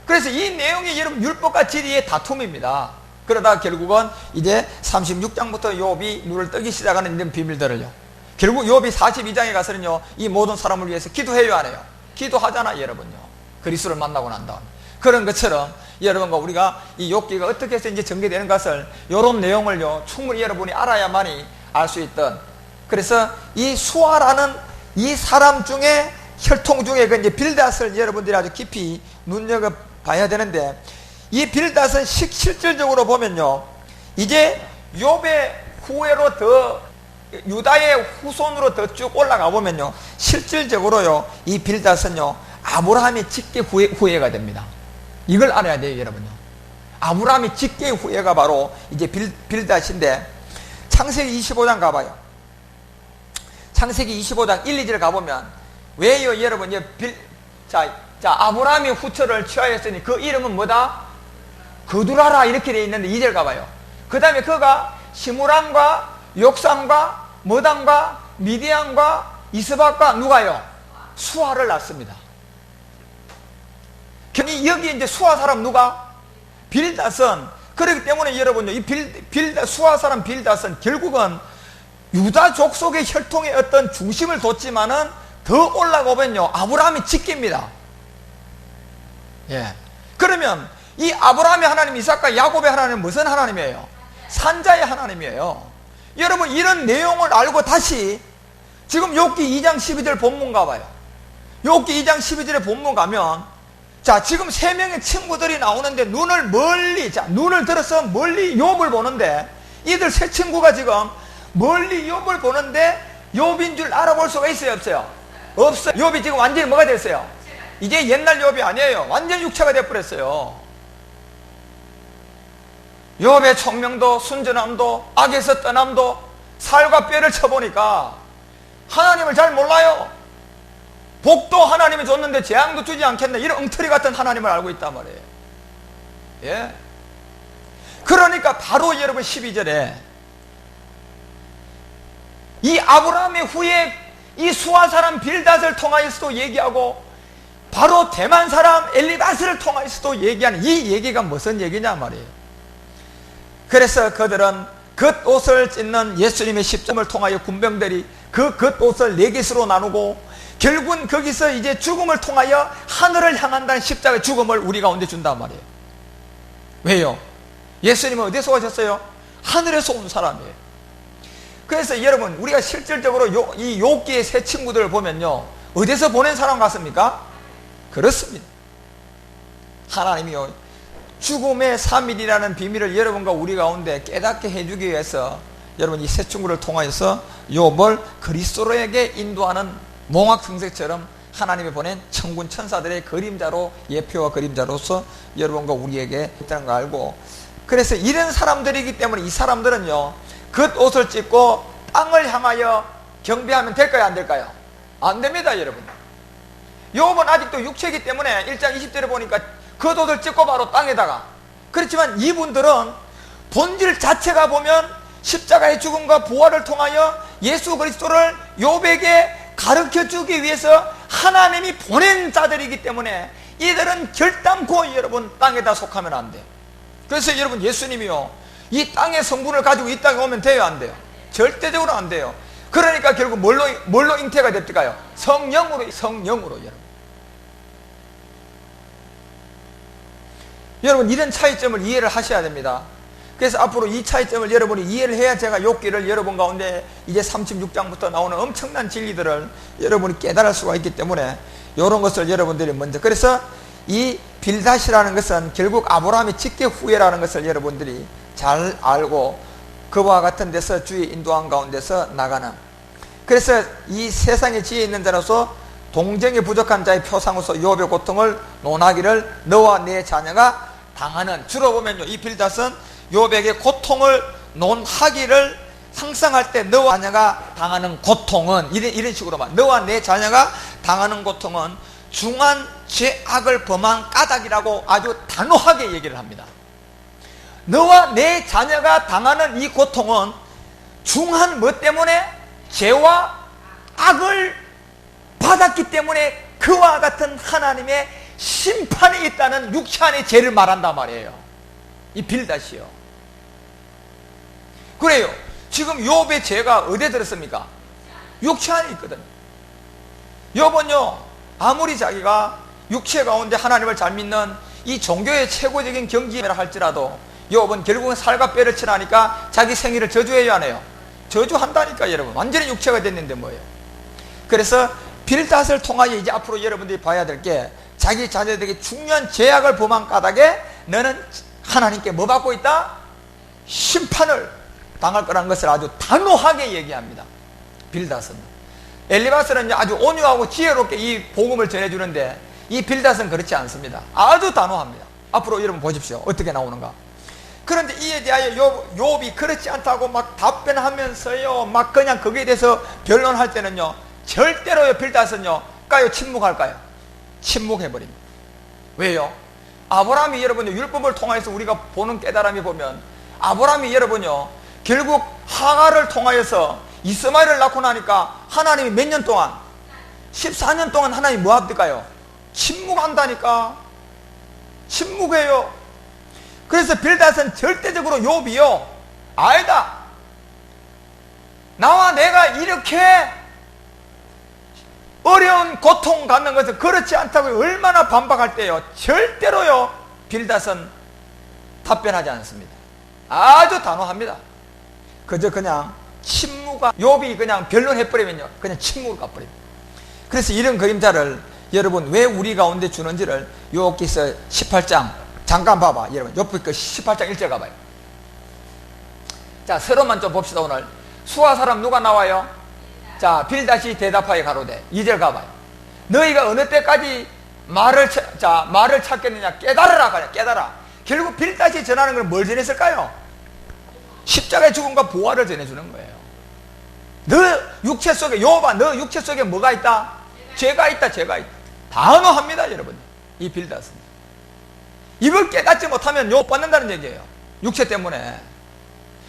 그래서 이 내용이 여러분 율법과 진리의 다툼입니다. 그러다 결국은 이제 36장부터 욥이 눈을 뜨기 시작하는 이런 비밀들을요, 결국 욥이 42장에 가서는요, 이 모든 사람을 위해서 기도해요, 안 해요? 기도하잖아요, 여러분요. 그리스도를 만나고 난 다음에. 그런 것처럼 여러분과 우리가 이 욥기가 어떻게 해서 이제 전개되는 것을, 이런 내용을요, 충분히 여러분이 알아야만이 알 수 있던. 그래서 이 수아라는 이 사람 중에 혈통 중에 그 이제 빌닷을 여러분들이 아주 깊이 눈여겨봐야 되는데, 이 빌닷은 실질적으로 보면요, 이제 욥의 후예로 더 유다의 후손으로 더 쭉 올라가 보면요, 실질적으로요, 이 빌닷은요, 아브라함의 직계 후예가 됩니다. 이걸 알아야 돼요, 여러분요. 아브라함의 직계 후예가 바로 이제 빌닷인데, 창세기 25장 가봐요. 창세기 25장 1, 2절 가보면, 왜요, 여러분? 아브라함의 후처를 취하였으니 그 이름은 뭐다? 거두라라, 이렇게 되어 있는데 2절 가봐요. 그 다음에 그가 시므람과 욕삼과 머담과 미디안과 이스박과 누가요? 수아를 낳습니다. 여기 이제 수아 사람 누가? 빌닷은, 그렇기 때문에 여러분요, 이 수아 사람 빌닷은 결국은 유다 족속의 혈통의 어떤 중심을 뒀지만은 더 올라가보면요, 아브라함이 직계입니다. 예. 그러면 이 아브라함의 하나님, 이삭과 야곱의 하나님은 무슨 하나님이에요? 산자의 하나님이에요. 여러분, 이런 내용을 알고 다시 지금 욥기 2장 12절 본문 가봐요. 욥기 2장 12절에 본문 가면, 자, 지금 세 명의 친구들이 나오는데 눈을 들어서 멀리 욥을 보는데, 이들 세 친구가 지금 멀리 욥을 보는데 욥인 줄 알아볼 수가 있어요, 없어요? 없어요. 욥이 지금 완전히 뭐가 됐어요? 이제 옛날 욥이 아니에요. 완전 육체가 돼버렸어요. 욥의 총명도, 순전함도, 악에서 떠남도, 살과 뼈를 쳐보니까 하나님을 잘 몰라요. 복도 하나님이 줬는데 재앙도 주지 않겠네, 이런 엉터리 같은 하나님을 알고 있단 말이에요. 예. 그러니까 바로 여러분 12절에 이 아브라함의 후에 이 수아 사람 빌닷을 통하여서도 얘기하고, 바로 대만 사람 엘리바스를 통하여서도 얘기하는 이 얘기가 무슨 얘기냐 말이에요. 그래서 그들은 겉옷을 찢는 예수님의 십자가를 통하여 군병들이 그 겉옷을 4개수로 나누고, 결국은 거기서 이제 죽음을 통하여 하늘을 향한다는 십자가의 죽음을 우리 가운데 준단 말이에요. 왜요? 예수님은 어디서 오셨어요? 하늘에서 온 사람이에요. 그래서 여러분, 우리가 실질적으로 이 욥기의 세 친구들을 보면요, 어디서 보낸 사람 같습니까? 그렇습니다. 하나님이요, 죽음의 3일이라는 비밀을 여러분과 우리 가운데 깨닫게 해주기 위해서 여러분 이 세 친구를 통하여서 욥을 그리스도에게 인도하는 몽학성색처럼 하나님이 보낸 천군 천사들의 그림자로, 예표와 그림자로서 여러분과 우리에게 있다는 걸 알고, 그래서 이런 사람들이기 때문에 이 사람들은요, 겉옷을 찢고 땅을 향하여 경배하면 될까요, 안 될까요? 안 됩니다, 여러분. 욥은 아직도 육체이기 때문에 1장 20절에 보니까 겉옷을 찢고 바로 땅에다가, 그렇지만 이분들은 본질 자체가 보면 십자가의 죽음과 부활을 통하여 예수 그리스도를 욥에게 가르쳐주기 위해서 하나님이 보낸 자들이기 때문에 이들은 결단코 여러분 땅에다 속하면 안 돼요. 그래서 여러분, 예수님이요, 이 땅의 성분을 가지고 이 땅에 오면 돼요, 안 돼요? 절대적으로 안 돼요. 그러니까 결국 뭘로 잉태가 됐을까요? 성령으로 여러분. 여러분, 이런 차이점을 이해를 하셔야 됩니다. 그래서 앞으로 이 차이점을 여러분이 이해를 해야 제가 욥기를 여러분 가운데 이제 36장부터 나오는 엄청난 진리들을 여러분이 깨달을 수가 있기 때문에 이런 것을 여러분들이 먼저, 그래서 이 빌닷이라는 것은 결국 아브라함의 직계 후예라는 것을 여러분들이 잘 알고 그와 같은 데서 주의 인도한 가운데서 나가는, 그래서 이 세상에 지혜 있는 자로서 동정이 부족한 자의 표상으로서 욥의 고통을 논하기를 너와 네 자녀가 당하는, 주로 보면요, 이 빌닷은 욥에게 고통을 논하기를 상상할 때 너와 자녀가 당하는 고통은 이런 식으로 말. 너와 내 자녀가 당하는 고통은 중한 죄악을 범한 까닭이라고 아주 단호하게 얘기를 합니다. 너와 내 자녀가 당하는 이 고통은 중한 뭐 때문에? 죄와 악을 받았기 때문에 그와 같은 하나님의 심판이 있다는 육체 안의 죄를 말한단 말이에요. 이 빌닷이요. 그래요. 지금 욥의 죄가 어디에 들었습니까? 육체 안에 있거든요. 욥은요, 아무리 자기가 육체 가운데 하나님을 잘 믿는 이 종교의 최고적인 경지라 할지라도 욥은 결국은 살과 뼈를 칠하니까 자기 생일을 저주해야 하네요. 저주한다니까 여러분. 완전히 육체가 됐는데 뭐예요. 그래서 빌닷을 통하여 이제 앞으로 여러분들이 봐야 될 게 자기 자녀들에게 중요한 죄악을 범한 까닭에 너는 하나님께 뭐 받고 있다? 심판을 당할 거라는 것을 아주 단호하게 얘기합니다. 빌닷은. 엘리바스는 아주 온유하고 지혜롭게 이 복음을 전해주는데 이 빌닷은 그렇지 않습니다. 아주 단호합니다. 앞으로 여러분 보십시오. 어떻게 나오는가. 그런데 이에 대하여 욥이 그렇지 않다고 막 답변하면서요, 막 그냥 거기에 대해서 변론할 때는요, 절대로요, 빌닷은요, 까요, 침묵할까요? 침묵해버립니다. 왜요? 아브라함이 여러분요, 율법을 통해서 우리가 보는 깨달음이 보면, 아브라함이 여러분요, 결국 하갈을 통하여서 이스마엘을 낳고 나니까 하나님이 몇 년 동안, 14년 동안 하나님이 뭐 합니까요? 침묵한다니까. 침묵해요. 그래서 빌닷은 절대적으로 욥이요, 아니다, 나와 내가 이렇게 어려운 고통 갖는 것은 그렇지 않다고 얼마나 반박할 때요, 절대로요, 빌닷은 답변하지 않습니다. 아주 단호합니다. 그저 그냥 침묵하, 욥이 그냥 변론해버리면요, 그냥 침묵을 가버립니다. 그래서 이런 그림자를 여러분 왜 우리 가운데 주는지를 욥기서 18장 잠깐 봐봐. 여러분 욥기 18장 1절 가봐요. 자, 서로만 좀 봅시다. 오늘 수아 사람 누가 나와요? 자, 빌닷이 대답하여 가로되 2절 가봐요. 너희가 어느 때까지 말을 찾겠느냐? 깨달으라. 가냐? 깨달아. 결국 빌닷이 전하는 건 뭘 전했을까요? 십자가의 죽음과 부활을 전해주는 거예요. 너 육체 속에, 욥아, 너 육체 속에 뭐가 있다? 죄가 있다. 죄가 있다. 단호합니다. 여러분, 이 빌닷은. 이걸 깨닫지 못하면 욥 받는다는 얘기예요. 육체 때문에.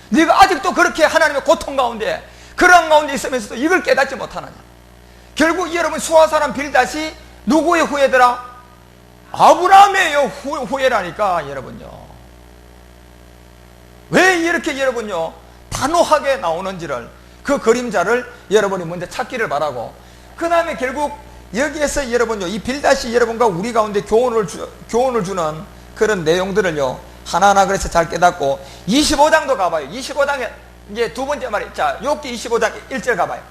네가 아직도 그렇게 하나님의 고통 가운데, 그런 가운데 있으면서도 이걸 깨닫지 못하느냐. 결국 여러분 수아 사람 빌닷이 누구의 후예더라? 아브라함의 후예라니까 여러분요. 왜 이렇게 여러분요 단호하게 나오는지를, 그 그림자를 여러분이 먼저 찾기를 바라고, 그 다음에 결국 여기에서 여러분요 이 빌닷이 여러분과 우리 가운데 교훈을 주는 그런 내용들을요 하나하나 그래서 잘 깨닫고, 25장도 가봐요. 25장에 이제 두 번째 말이, 자, 욥기 25장 1절 가봐요.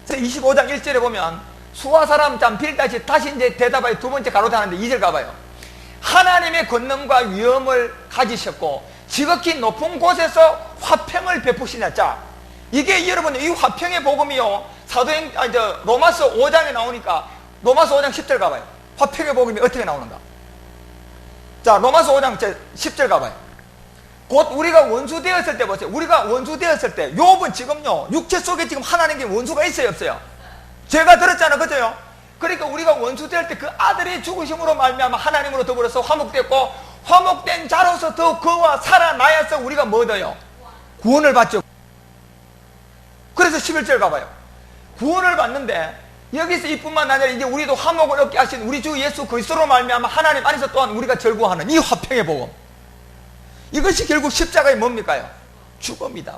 25장 1절에 보면 수아 사람 참 빌닷이 다시 이제 대답하여 두 번째 가로다는데 2절 가봐요. 하나님의 권능과 위엄을 가지셨고 지극히 높은 곳에서 화평을 베푸시냐. 자, 이게 여러분 이 화평의 복음이요 로마서 5장에 나오니까 로마서 5장 10절 가봐요. 화평의 복음이 어떻게 나오는가. 자, 로마서 5장 10절 가봐요. 곧 우리가 원수 되었을 때 보세요. 우리가 원수 되었을 때, 욥은 지금요 육체 속에 지금 하나님께 원수가 있어요, 없어요? 제가 들었잖아, 그죠? 그러니까 우리가 원수 될 때 그 아들의 죽으심으로 말미암아 하나님으로 더불어서 화목됐고, 화목된 자로서 더 그와 살아나야서 우리가 뭐 얻어요? 구원을 받죠. 그래서 11절 가봐요. 구원을 받는데 여기서 이뿐만 아니라 이제 우리도 화목을 얻게 하신 우리 주 예수 그리스도로 말미암아 하나님 안에서 또한 우리가 절구하는 이 화평의 복음, 이것이 결국 십자가의 뭡니까요? 죽음이다.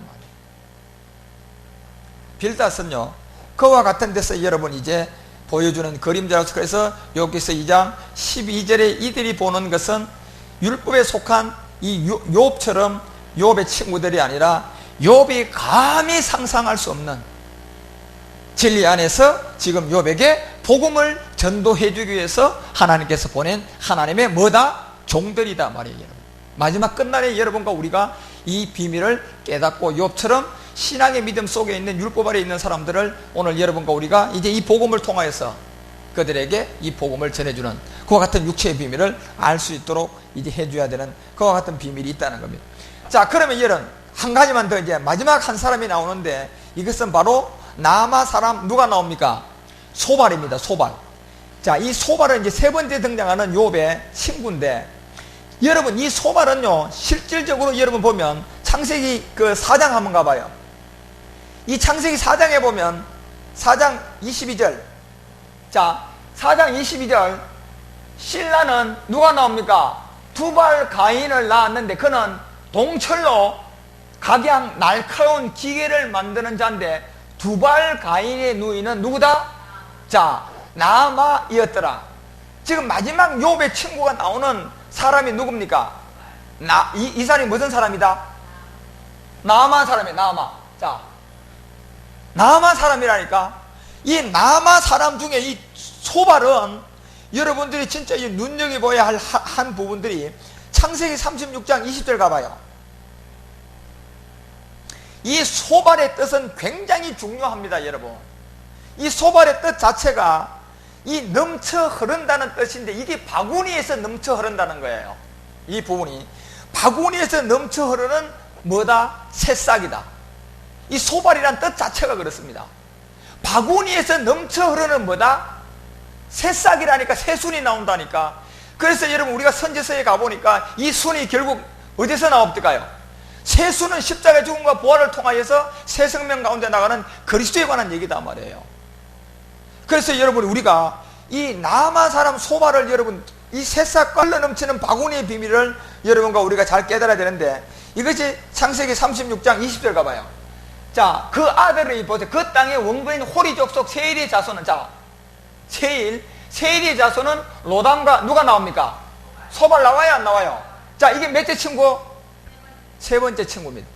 빌닷은요 그와 같은 데서 여러분 이제 보여주는 그림자로서, 그래서 여기서 2장 12절에 이들이 보는 것은 율법에 속한 이 욥처럼 욥의 친구들이 아니라 욥이 감히 상상할 수 없는 진리 안에서 지금 욥에게 복음을 전도해 주기 위해서 하나님께서 보낸 하나님의 뭐다? 종들이다 말이에요. 여러분, 마지막 끝날에 여러분과 우리가 이 비밀을 깨닫고 욥처럼 신앙의 믿음 속에 있는 율법 아래 있는 사람들을 오늘 여러분과 우리가 이제 이 복음을 통하여서 그들에게 이 복음을 전해주는 그와 같은 육체의 비밀을 알 수 있도록 이제 해줘야 되는 그와 같은 비밀이 있다는 겁니다. 자, 그러면 여러분 한 가지만 더 이제 마지막 한 사람이 나오는데 이것은 바로 나아마 사람 누가 나옵니까? 소발입니다. 소발. 자, 이 소발은 이제 세 번째 등장하는 욥의 친구인데 여러분 이 소발은요 실질적으로 여러분 보면 창세기 그 4장 한번 가봐요. 이 창세기 4장에 보면 4장 22절 자 4장 22절 실라는 누가 나옵니까? 두발 가인을 낳았는데 그는 동철로 각양 날카로운 기계를 만드는 자인데 두발 가인의 누이는 누구다? 자 나아마이었더라. 지금 마지막 욥의 친구가 나오는 사람이 누굽니까? 이 사람이 무슨 사람이다? 나아마 사람이에요. 나아마. 자 나아마 사람이라니까. 이 나아마 사람 중에 이 소발은 여러분들이 진짜 이 눈여겨봐야 할 한 부분들이 창세기 36장 20절 가봐요. 이 소발의 뜻은 굉장히 중요합니다. 여러분 이 소발의 뜻 자체가 이 넘쳐 흐른다는 뜻인데 이게 바구니에서 넘쳐 흐른다는 거예요. 이 부분이 바구니에서 넘쳐 흐르는 뭐다? 새싹이다. 이 소발이란 뜻 자체가 그렇습니다. 바구니에서 넘쳐 흐르는 뭐다? 새싹이라니까. 새순이 나온다니까. 그래서 여러분 우리가 선지서에 가보니까 이 순이 결국 어디서 나옵니까요? 새순은 십자가의 죽음과 부활을 통하여서 새 생명 가운데 나가는 그리스도에 관한 얘기다 말이에요. 그래서 여러분 우리가 이 나아마 사람 소발을 여러분 이 새싹과 흘러넘치는 바구니의 비밀을 여러분과 우리가 잘 깨달아야 되는데 이것이 창세기 36장 20절 가봐요. 자, 그 아들을 보세요. 그 땅의 원거인 호리 족속 세일의 자손은 자 세일의 자손은 로담과 누가 나옵니까? 소발 나와요 안 나와요? 자 이게 몇째 친구? 세 번째 친구입니다.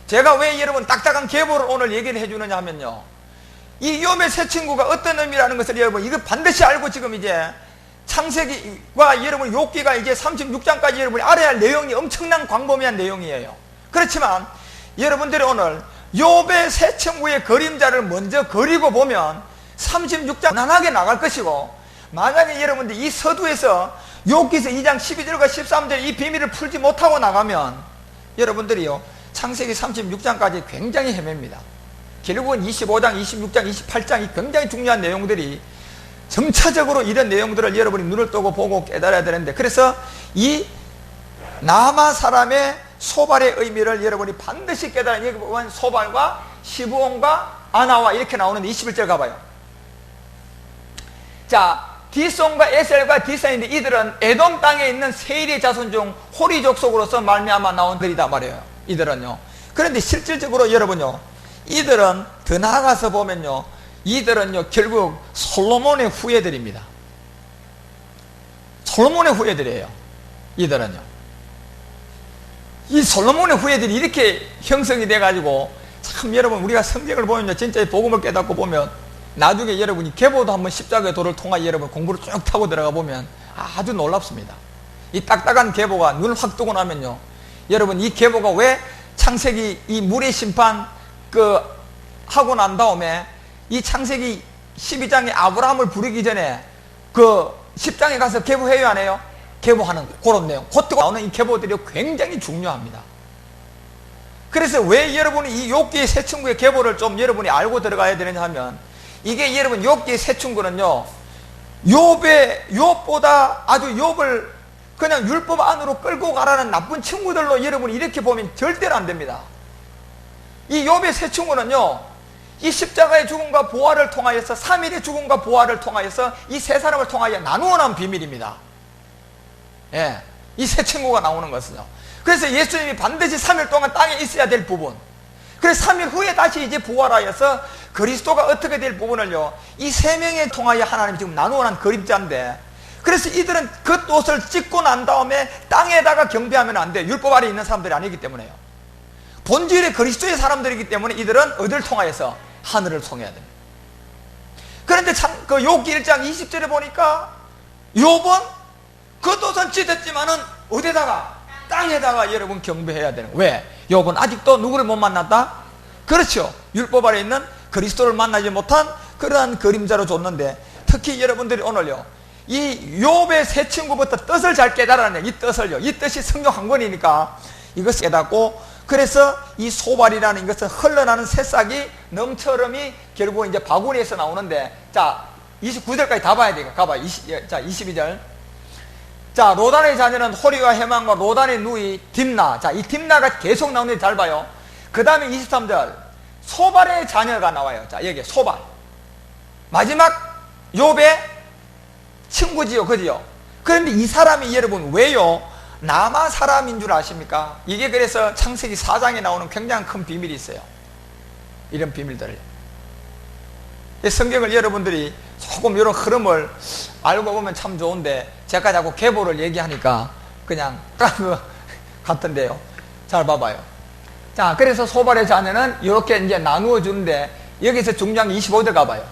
제가 왜 여러분 딱딱한 계보를 오늘 얘기를 해주느냐 하면요 이 욥의 세 친구가 어떤 의미라는 것을 여러분 이거 반드시 알고 지금 이제 창세기와 여러분 욥기가 이제 36장까지 여러분이 알아야 할 내용이 엄청난 광범위한 내용이에요. 그렇지만 여러분들이 오늘 욥의 세 친구의 그림자를 먼저 그리고 보면 36장 무난하게 나갈 것이고 만약에 여러분들 이 서두에서 욥기서 2장 12절과 13절 이 비밀을 풀지 못하고 나가면 여러분들이요 창세기 36장까지 굉장히 헤맵니다. 결국은 25장, 26장, 28장 이 굉장히 중요한 내용들이 점차적으로 이런 내용들을 여러분이 눈을 뜨고 보고 깨달아야 되는데 그래서 이 나아마 사람의 소발의 의미를 여러분이 반드시 깨달아야 여기 보면 소발과 시브온과 아나와 이렇게 나오는데 21절 가봐요. 자 디손과 에셀과 디산인데 이들은 에돔 땅에 있는 세일의 자손 중 호리 족속으로서 말미암아 나온 들이다 말이에요. 이들은요. 그런데 실질적으로 여러분요 이들은 더 나아가서 보면요 이들은요 결국 솔로몬의 후예들입니다. 솔로몬의 후예들이에요. 이들은요 이 솔로몬의 후예들이 이렇게 형성이 돼 가지고 참 여러분 우리가 성경을 보면요 진짜 이 복음을 깨닫고 보면 나중에 여러분이 계보도 한번 십자가의 도를 통하여 여러분 공부를 쭉 타고 들어가 보면 아주 놀랍습니다. 이 딱딱한 계보가 눈을 확 뜨고 나면요 여러분 이 계보가 왜 창세기 이 물의 심판 하고 난 다음에 이 창세기 12장에 아브라함을 부르기 전에 그 10장에 가서 계보해요 안 해요? 계보하는 그런 내용 그때 나오는 이 계보들이 굉장히 중요합니다. 그래서 왜 여러분이 이 욥기의 세 친구의 계보를 좀 여러분이 알고 들어가야 되느냐 하면 이게 여러분 욥기의 세 친구는요 욥보다 아주 욥을 그냥 율법 안으로 끌고 가라는 나쁜 친구들로 여러분이 이렇게 보면 절대로 안 됩니다. 이 욥의 세 친구는요 이 십자가의 죽음과 부활을 통하여서 3일의 죽음과 부활을 통하여서 이 세 사람을 통하여 나누어 놓은 비밀입니다. 예, 이 세 친구가 나오는 것은요. 그래서 예수님이 반드시 3일 동안 땅에 있어야 될 부분 그래서 3일 후에 다시 이제 부활하여서 그리스도가 어떻게 될 부분을요 이 세 명에 통하여 하나님이 지금 나누어 놓은 그림자인데 그래서 이들은 그 옷을 찢고 난 다음에 땅에다가 경배하면 안 돼요. 율법 아래 있는 사람들이 아니기 때문에요. 본질의 그리스도의 사람들이기 때문에 이들은 어디를 통하여서 하늘을 통해야 됩니다. 그런데 그 욥기 1장 20절에 보니까 욥은 그 옷은 찢었지만은 어디다가 땅에다가 여러분 경배해야 되는 거예요. 왜? 욥은 아직도 누구를 못 만났다? 그렇죠. 율법 아래 있는 그리스도를 만나지 못한 그러한 그림자로 줬는데 특히 여러분들이 오늘요 이 욥의 세 친구부터 뜻을 잘 깨달아내 이 뜻을요 이 뜻이 성경 한 권이니까 이것을 깨닫고 그래서 이 소발이라는 것은 흘러나는 새싹이 넘쳐 흐름이 결국 이제 바구니에서 나오는데, 자 29절까지 다 봐야 돼요. 가봐. 22절. 자, 로단의 자녀는 호리와 해망과 로단의 누이 딥나. 자, 이 딥나가 계속 나오는데 잘 봐요. 그 다음에 23절 소발의 자녀가 나와요. 자, 여기 소발. 마지막 욥의 친구지요, 그지요? 그런데 이 사람이 여러분 왜요? 남아 사람인 줄 아십니까? 이게 그래서 창세기 4장에 나오는 굉장히 큰 비밀이 있어요. 이런 비밀들을. 성경을 여러분들이 조금 이런 흐름을 알고 보면 참 좋은데, 제가 자꾸 계보를 얘기하니까 그냥 딴 거 같은데요. 잘 봐봐요. 자, 그래서 소발의 자녀는 이렇게 이제 나누어 주는데, 여기서 중요한 게 25절 가봐요.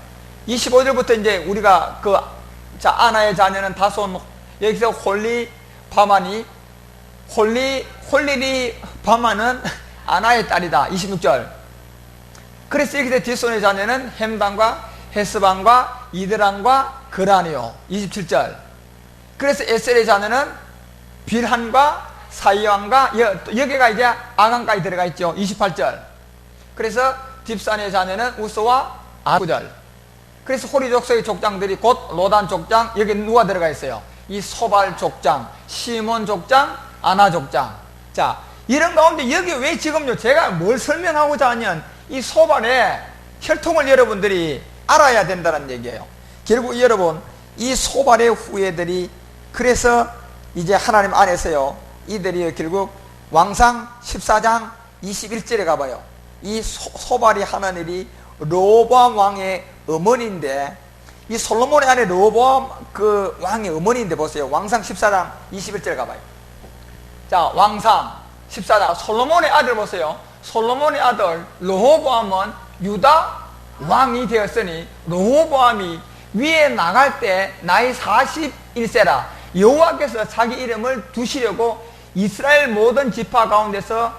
25절부터 이제 우리가 아나의 자녀는 다손, 여기서 홀리 바마니, 홀리리 바마는 아나의 딸이다. 26절. 그래서 여기서 뒷손의 자녀는 햄단과 헤스반과 이드란과 그라니요. 27절. 그래서 에셀의 자녀는 빌한과 사이왕과 여기가 이제 아간까지 들어가 있죠. 28절. 그래서 딥산의 자녀는 우스와 아구절. 그래서 호리 족속의 족장들이 곧 로단 족장, 여기 누가 들어가 있어요? 이 소발 족장, 시몬 족장, 아나 족장. 자, 이런 가운데 여기 왜 지금요 제가 뭘 설명하고자 하면 이 소발의 혈통을 여러분들이 알아야 된다는 얘기예요. 결국 여러분 이 소발의 후예들이, 그래서 이제 하나님 안에서요 이들이 결국 왕상 14장 21절에 가봐요. 이 소발이 하는 일이 르호보암 왕의 어머니인데, 이 솔로몬의 아내 르호보암 그 왕의 어머니인데 보세요. 왕상 14장 21절 가봐요. 자, 왕상 14장 솔로몬의 아들 보세요. 솔로몬의 아들 르호보암은 유다 왕이 되었으니, 르호보암이 위에 나갈 때 나이 41세라 여호와께서 자기 이름을 두시려고 이스라엘 모든 지파 가운데서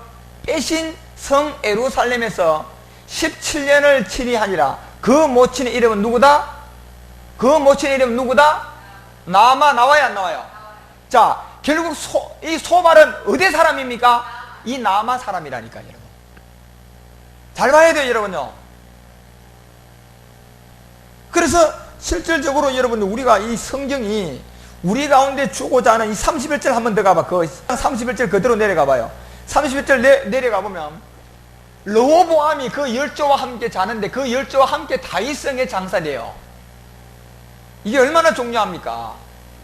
빼신 성 예루살렘에서 17년을 치리하니라. 그 모친의 이름은 누구다? 그 모친의 이름은 누구다? 나아마. 나와요, 안 나와요? 자, 결국 이 소발은 어디 사람입니까? 이 나아마 사람이라니까요, 여러분. 잘 봐야 돼요, 여러분요. 그래서 실질적으로 여러분들 우리가 이 성경이 우리 가운데 주고자 하는 이 31절 한번 더 가봐. 그 31절 그대로 내려가 봐요. 31절 내려가 보면 르호보암이 그 열조와 함께 자는데, 그 열조와 함께 다윗성에 장사돼요. 이게 얼마나 중요합니까?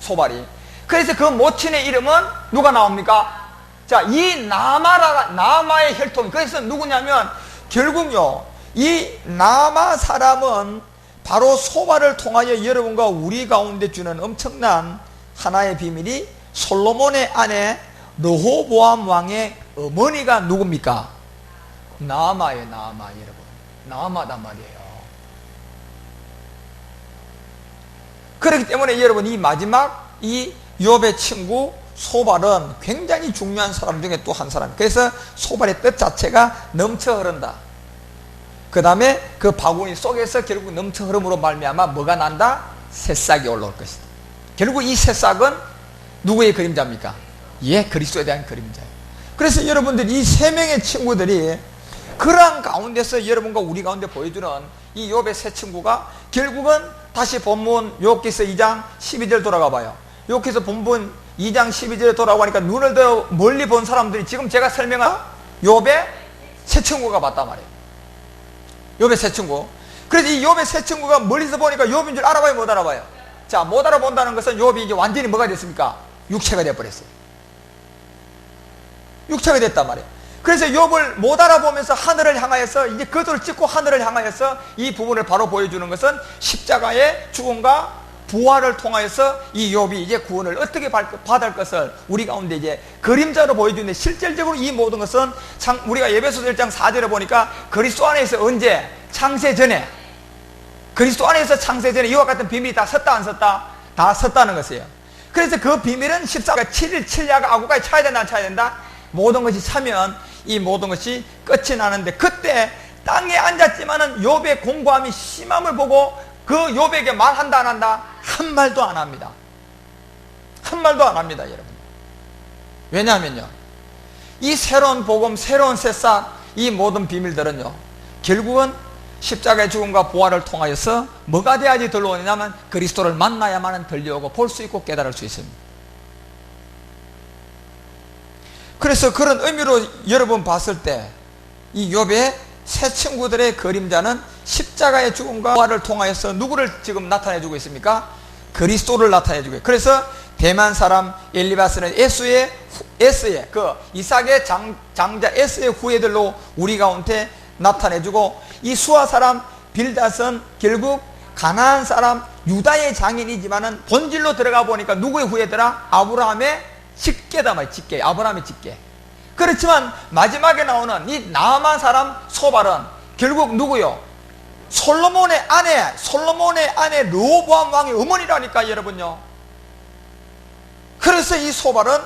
소발이. 그래서 그 모친의 이름은 누가 나옵니까? 자, 이 나마의 혈통. 그래서 누구냐면 결국요 이 나마 사람은 바로 소발을 통하여 여러분과 우리 가운데 주는 엄청난 하나의 비밀이, 솔로몬의 아내 르호보암 왕의 어머니가 누굽니까? 나아마예요. 나아마. 여러분, 나아마단 말이에요. 그렇기 때문에 여러분 이 마지막 이 욥의 친구 소발은 굉장히 중요한 사람 중에 또 한 사람. 그래서 소발의 뜻 자체가 넘쳐 흐른다. 그 다음에 그 바구니 속에서 결국 넘쳐 흐름으로 말미암아 뭐가 난다? 새싹이 올라올 것이다. 결국 이 새싹은 누구의 그림자입니까? 예, 그리스도에 대한 그림자예요. 그래서 여러분들 이 세 명의 친구들이 그러한 가운데서 여러분과 우리 가운데 보여주는 이 욥의 세 친구가 결국은 다시 본문 욥기서 2장 12절 돌아가 봐요. 욥기서 본문 2장 12절에 돌아가니까 눈을 들어 멀리 본 사람들이 지금 제가 설명한 욥의 세 친구가 맞단 말이에요. 욥의 세 친구. 그래서 이 욥의 세 친구가 멀리서 보니까 욥인 줄 알아봐요, 못 알아봐요? 자, 못 알아본다는 것은 욥이 이제 완전히 뭐가 됐습니까? 육체가 되어버렸어요. 육체가 됐단 말이에요. 그래서 욥을 못 알아보면서 하늘을 향하여서 이제 그들을 찍고 하늘을 향하여서 이 부분을 바로 보여주는 것은 십자가의 죽음과 부활을 통하여서 이 욥이 이제 구원을 어떻게 받을 것을 우리 가운데 이제 그림자로 보여주는데, 실질적으로 이 모든 것은 우리가 에베소서 1장 4절에 보니까 그리스도 안에서 언제? 창세 전에. 그리스도 안에서 창세 전에 이와 같은 비밀이 다 섰다 안 섰다? 다 섰다는 것이에요. 그래서 그 비밀은 14가 7일 7야가 아구까지 차야 된다 안 차야 된다? 모든 것이 차면 이 모든 것이 끝이 나는데, 그때 땅에 앉았지만은 욥의 공고함이 심함을 보고 그 욥에게 말한다 안 한다? 한 말도 안 합니다. 한 말도 안 합니다, 여러분. 왜냐하면요 이 새로운 복음, 새로운 새싹, 이 모든 비밀들은요, 결국은 십자가의 죽음과 부활을 통하여서 뭐가 돼야지 들려오냐면 그리스도를 만나야만 들려오고 볼 수 있고 깨달을 수 있습니다. 그래서 그런 의미로 여러분 봤을 때 이 욥의 새 친구들의 그림자는 십자가의 죽음과 부활을 통하여서 누구를 지금 나타내주고 있습니까? 그리스도를 나타내주고 있어요. 그래서 대만 사람 엘리바스는 에스의 그 이삭의 장자 에스의 후예들로 우리 가운데 나타내주고, 이 수아 사람 빌닷은 결국 가나안 사람 유다의 장인이지만은 본질로 들어가 보니까 누구의 후예더라? 아브라함의 직계다 말이야. 직계, 아브라함의 직계. 그렇지만 마지막에 나오는 이 나아만 사람 소발은 결국 누구요? 솔로몬의 아내 르호보암 왕의 어머니라니까 여러분요. 그래서 이 소발은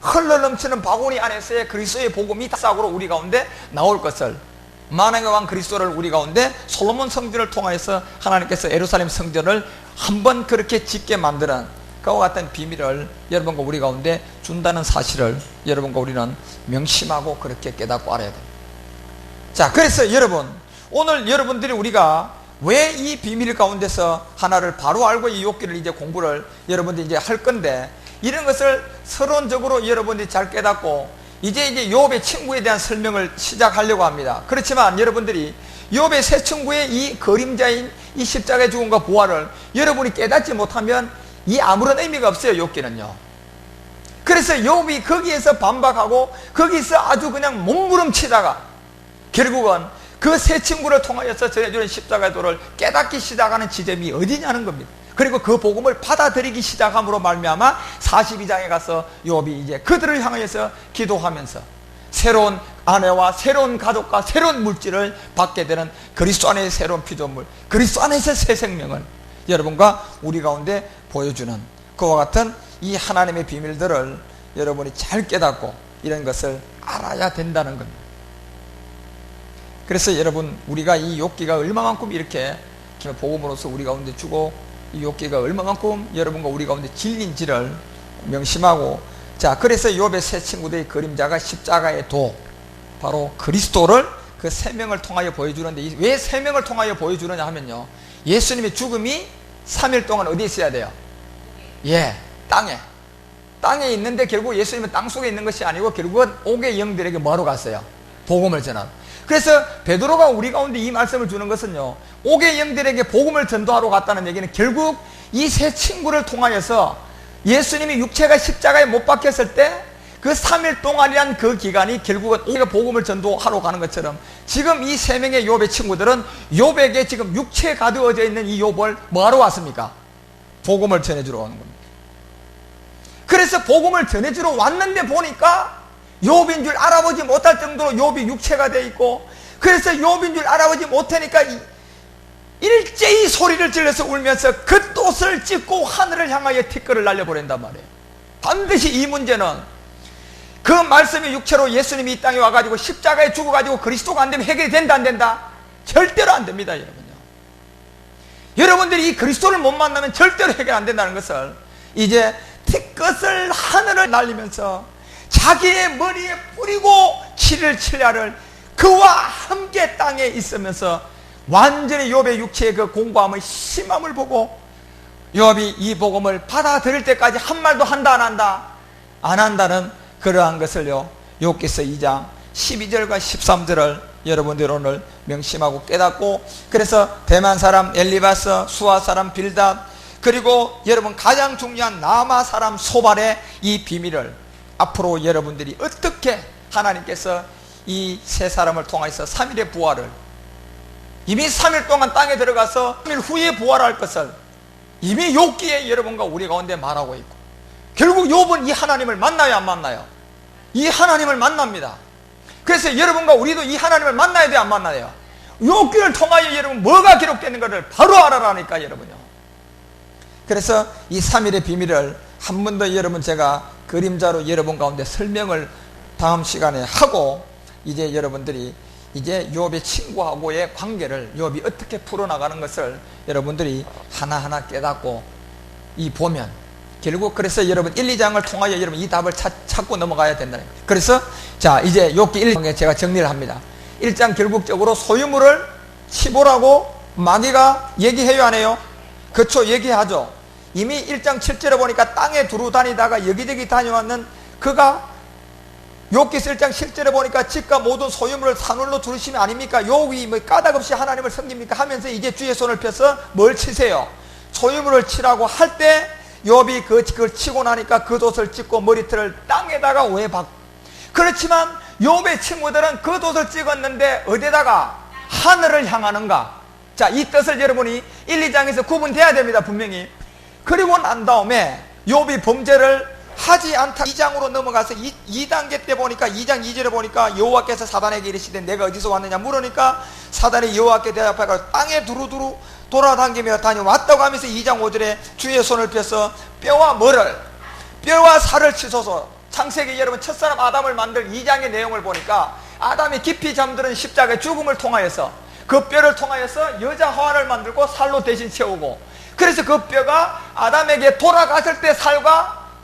흘러넘치는 바구니 안에서의 그리스도의 복음이 싹으로 우리 가운데 나올 것을, 만왕의 왕 그리스도를 우리 가운데 솔로몬 성전을 통하여서 하나님께서 예루살렘 성전을 한번 그렇게 짓게 만드는 그와 같은 비밀을 여러분과 우리 가운데 준다는 사실을 여러분과 우리는 명심하고 그렇게 깨닫고 알아야 됩니다. 자, 그래서 여러분, 오늘 여러분들이 우리가 왜 이 비밀 가운데서 하나를 바로 알고 이 욥기를 이제 공부를 여러분들이 이제 할 건데, 이런 것을 서론적으로 여러분들이 잘 깨닫고 이제 욥의 친구에 대한 설명을 시작하려고 합니다. 그렇지만 여러분들이 욥의 새 친구의 이 그림자인 이 십자가의 죽음과 부활을 여러분이 깨닫지 못하면 이 아무런 의미가 없어요, 욥기는요. 그래서 욥이 거기에서 반박하고 거기서 아주 그냥 몸부림치다가 결국은 그 새 친구를 통하여서 전해주는 십자가의 도를 깨닫기 시작하는 지점이 어디냐는 겁니다. 그리고 그 복음을 받아들이기 시작함으로 말미암아 42장에 가서 욥이 이제 그들을 향하여서 기도하면서 새로운 아내와 새로운 가족과 새로운 물질을 받게 되는 그리스도 안의 새로운 피조물, 그리스도 안에서 새 생명을 여러분과 우리 가운데 보여주는 그와 같은 이 하나님의 비밀들을 여러분이 잘 깨닫고 이런 것을 알아야 된다는 겁니다. 그래서 여러분, 우리가 이 욥기가 얼마만큼 이렇게 복음으로서 우리 가운데 주고 이 욥기가 얼마만큼 여러분과 우리 가운데 진리인지를 명심하고, 자, 그래서 욥의 새 친구들의 그림자가 십자가의 도, 바로 그리스도를 그 생명을 통하여 보여주는데, 왜 생명을 통하여 보여주느냐 하면요, 예수님의 죽음이 3일 동안 어디에 있어야 돼요? 예, 땅에 있는데 결국 예수님은 땅 속에 있는 것이 아니고 결국은 옥의 영들에게 뭐하러 갔어요? 복음을 전하러. 그래서 베드로가 우리 가운데 이 말씀을 주는 것은요, 옥의 영들에게 복음을 전도하러 갔다는 얘기는 결국 이 새 친구를 통하여서 예수님이 육체가 십자가에 못 박혔을 때 그 3일 동안이란 그 기간이 결국은 옥의 복음을 전도하러 가는 것처럼, 지금 이 3명의 욥의 친구들은 욥에게 지금 육체에 가두어져 있는 이 욥을 뭐하러 왔습니까? 복음을 전해주러 오는 겁니다. 그래서 복음을 전해주러 왔는데 보니까 욥인 줄 알아보지 못할 정도로 욥이 육체가 되어 있고, 그래서 욥인 줄 알아보지 못하니까 일제히 소리를 질러서 울면서 겉옷을 찢고 하늘을 향하여 티끌을 날려보낸단 말이에요. 반드시 이 문제는 그 말씀이 육체로 예수님이 이 땅에 와가지고 십자가에 죽어가지고 그리스도가 안 되면 해결이 된다 안 된다? 절대로 안 됩니다, 여러분요. 여러분들이 이 그리스도를 못 만나면 절대로 해결 안 된다는 것을 이제 티끝을 하늘을 날리면서 자기의 머리에 뿌리고 치를 칠야를 그와 함께 땅에 있으면서 완전히 욥의 육체의 그 공고함의 심함을 보고 욥이 이 복음을 받아들일 때까지 한 말도 한다 안 한다? 안 한다는 그러한 것을요, 욥기서 2장 12절과 13절을 여러분들 오늘 명심하고 깨닫고, 그래서 대만 사람 엘리바스, 수아 사람 빌닷, 그리고 여러분 가장 중요한 나마 사람 소발의 이 비밀을 앞으로 여러분들이 어떻게 하나님께서 이 세 사람을 통해서 3일의 부활을, 이미 3일 동안 땅에 들어가서 3일 후에 부활할 것을 이미 욥기에 여러분과 우리 가운데 말하고 있고, 결국 욥은 이 하나님을 만나요 안 만나요? 이 하나님을 만납니다. 그래서 여러분과 우리도 이 하나님을 만나야 돼요 안 만나야 돼요? 욥기를 통하여 여러분 뭐가 기록되는 것을 바로 알아라니까 여러분요. 그래서 이 3일의 비밀을 한 번 더 여러분 제가 그림자로 여러분 가운데 설명을 다음 시간에 하고, 이제 여러분들이 이제 욥의 친구하고의 관계를 욥이 어떻게 풀어나가는 것을 여러분들이 하나하나 깨닫고 이 보면 결국, 그래서 여러분 1, 2장을 통하여 여러분 이 답을 찾고 넘어가야 된다는 거예요. 그래서 자, 이제 욥기 1장에 제가 정리를 합니다. 1장 결국적으로 소유물을 치보라고 마귀가 얘기해요, 안 해요? 그쵸, 얘기하죠. 이미 1장 7절에 보니까 땅에 두루 다니다가 여기저기 다녀왔는 그가 욥기서 1장 7절에 보니까 집과 모든 소유물을 산울로 두르심이 아닙니까? 욥이 뭐 까닭없이 하나님을 섬깁니까? 하면서 이제 주의 손을 펴서 뭘 치세요? 소유물을 치라고 할 때 욥이 그걸 치고 나니까 그 돛을 찍고 머리털을 땅에다가 왜 박고, 그렇지만 욥의 친구들은 그 돛을 찍었는데 어디다가? 하늘을 향하는가? 자, 이 뜻을 여러분이 1, 2장에서 구분돼야 됩니다, 분명히. 그리고 난 다음에 욥이 범죄를 하지 않다 2장으로 넘어가서 2단계 때 보니까 2장 2절에 보니까 여호와께서 사단에게 이르시되 내가 어디서 왔느냐 물으니까 사단이 여호와께 대답하여 땅에 두루두루 돌아다니며 다녀왔다고 하면서 2장 5절에 주의 손을 펴서 뼈와 뭐를? 뼈와 살을 치소서. 창세기 여러분 첫사람 아담을 만들 2장의 내용을 보니까 아담이 깊이 잠드는 십자가의 죽음을 통하여서 그 뼈를 통하여서 여자 하와를 만들고 살로 대신 채우고, 그래서 그 뼈가 아담에게 돌아갔을 때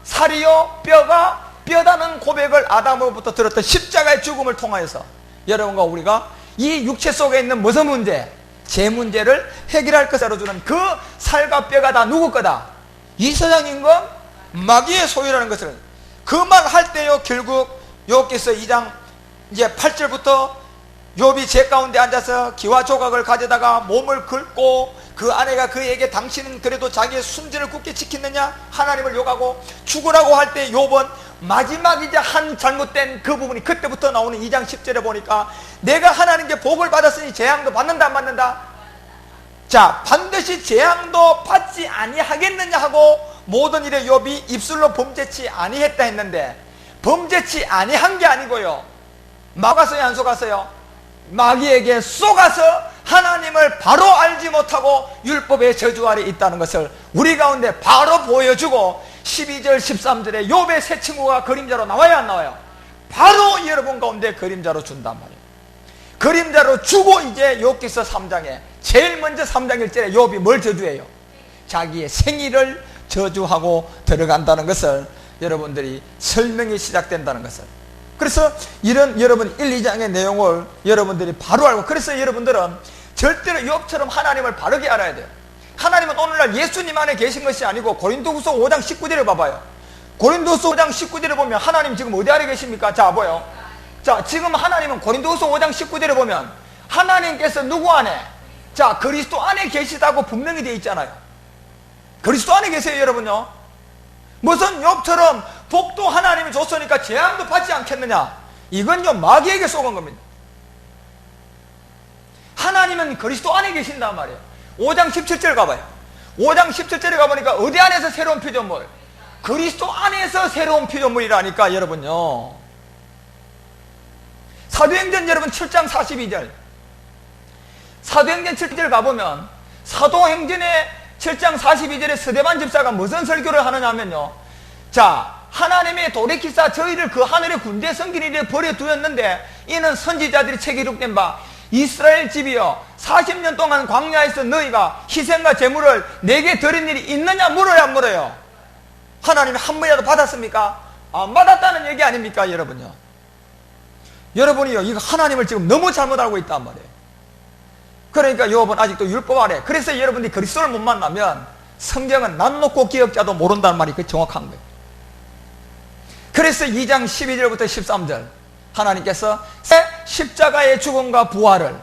살이요 뼈가 뼈다는 고백을 아담으로부터 들었던 십자가의 죽음을 통하여서 여러분과 우리가 이 육체 속에 있는 무슨 문제? 제 문제를 해결할 것으로 주는 그 살과 뼈가 다 누구 거다? 이 세상 임금 마귀의 소유라는 것을 그 말 할 때요, 결국 욥기서 2장 이제 8절부터 욥이 제 가운데 앉아서 기와 조각을 가져다가 몸을 긁고 그 아내가 그에게 당신은 그래도 자기의 순전을 굳게 지키느냐 하나님을 욕하고 죽으라고 할 때 욥은 마지막 이제 한 잘못된 그 부분이 그때부터 나오는 2장 10절에 보니까 내가 하나님께 복을 받았으니 재앙도 받는다 안 받는다? 자, 반드시 재앙도 받지 아니하겠느냐 하고 모든 일에 욥이 입술로 범죄치 아니했다 했는데 범죄치 아니한 게 아니고요, 막았어요 안 속았어요? 마귀에게 속아서 하나님을 바로 알지 못하고 율법의 저주 아래 있다는 것을 우리 가운데 바로 보여주고 12절 13절에 욥의 새 친구가 그림자로 나와야 안 나와요? 바로 여러분 가운데 그림자로 준단 말이에요. 그림자로 주고 이제 욥기서 3장에 제일 먼저 3장 1절에 욥이 뭘 저주해요? 자기의 생일을 저주하고 들어간다는 것을 여러분들이 설명이 시작된다는 것을. 그래서 이런 여러분 1, 2장의 내용을 여러분들이 바로 알고, 그래서 여러분들은 절대로 욥처럼 하나님을 바르게 알아야 돼요. 하나님은 오늘날 예수님 안에 계신 것이 아니고 고린도후서 5장 19절을 봐봐요. 고린도후서 5장 19절을 보면 하나님 지금 어디 아래 계십니까? 자, 보여. 자, 지금 하나님은 고린도후서 5장 19절을 보면 하나님께서 누구 안에? 자, 그리스도 안에 계시다고 분명히 되어 있잖아요. 그리스도 안에 계세요, 여러분요. 무슨 욥처럼 복도 하나님이 줬으니까 재앙도 받지 않겠느냐? 이건요, 마귀에게 속은 겁니다. 하나님은 그리스도 안에 계신단 말이에요. 5장 17절 가봐요. 5장 17절에 가보니까 어디 안에서 새로운 피조물? 그리스도 안에서 새로운 피조물이라니까 여러분요. 사도행전 여러분 7장 42절, 사도행전 7절 가보면 사도행전의 7장 42절에 스데반 집사가 무슨 설교를 하느냐 하면요, 자, 하나님의 돌이키사 저희를 그 하늘의 군대 섬기는 일에 버려두었는데 이는 선지자들이 책에 기록된 바 이스라엘 집이여 40년 동안 광야에서 너희가 희생과 제물을 내게 드린 일이 있느냐 물어야 안 물어요? 하나님이 한 번이라도 받았습니까? 안 받았다는 얘기 아닙니까 여러분요? 여러분이요, 이거 하나님을 지금 너무 잘못 알고 있단 말이에요. 그러니까 욥은 아직도 율법 아래. 그래서 여러분들이 그리스도를 못 만나면 성경은 남 놓고 기억자도 모른다는 말이 그 정확한 거예요. 그래서 2장 12절부터 13절 하나님께서 새 십자가의 죽음과 부활을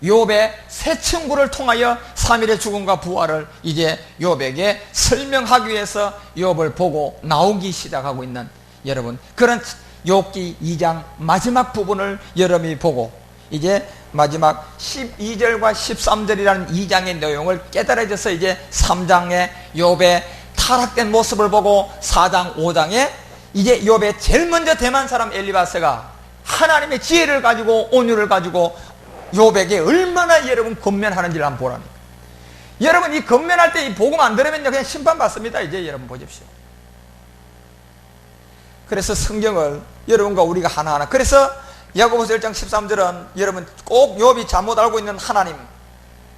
욥의 새 친구를 통하여 3일의 죽음과 부활을 이제 욥에게 설명하기 위해서 욥을 보고 나오기 시작하고 있는 여러분, 그런 욥기 2장 마지막 부분을 여러분이 보고 이제 마지막 12절과 13절이라는 2장의 내용을 깨달아져서 이제 3장의 욥의 타락된 모습을 보고 4장 5장에 이제 욥의 제일 먼저 대만 사람 엘리바스가 하나님의 지혜를 가지고 온유를 가지고 욥에게 얼마나 여러분 권면하는지를 한번 보라니까. 여러분 이 권면할 때 이 복음 안 들으면요 그냥 심판받습니다. 이제 여러분 보십시오. 그래서 성경을 여러분과 우리가 하나하나, 그래서 야고보서 1장 13절은 여러분 꼭 욥이 잘못 알고 있는 하나님,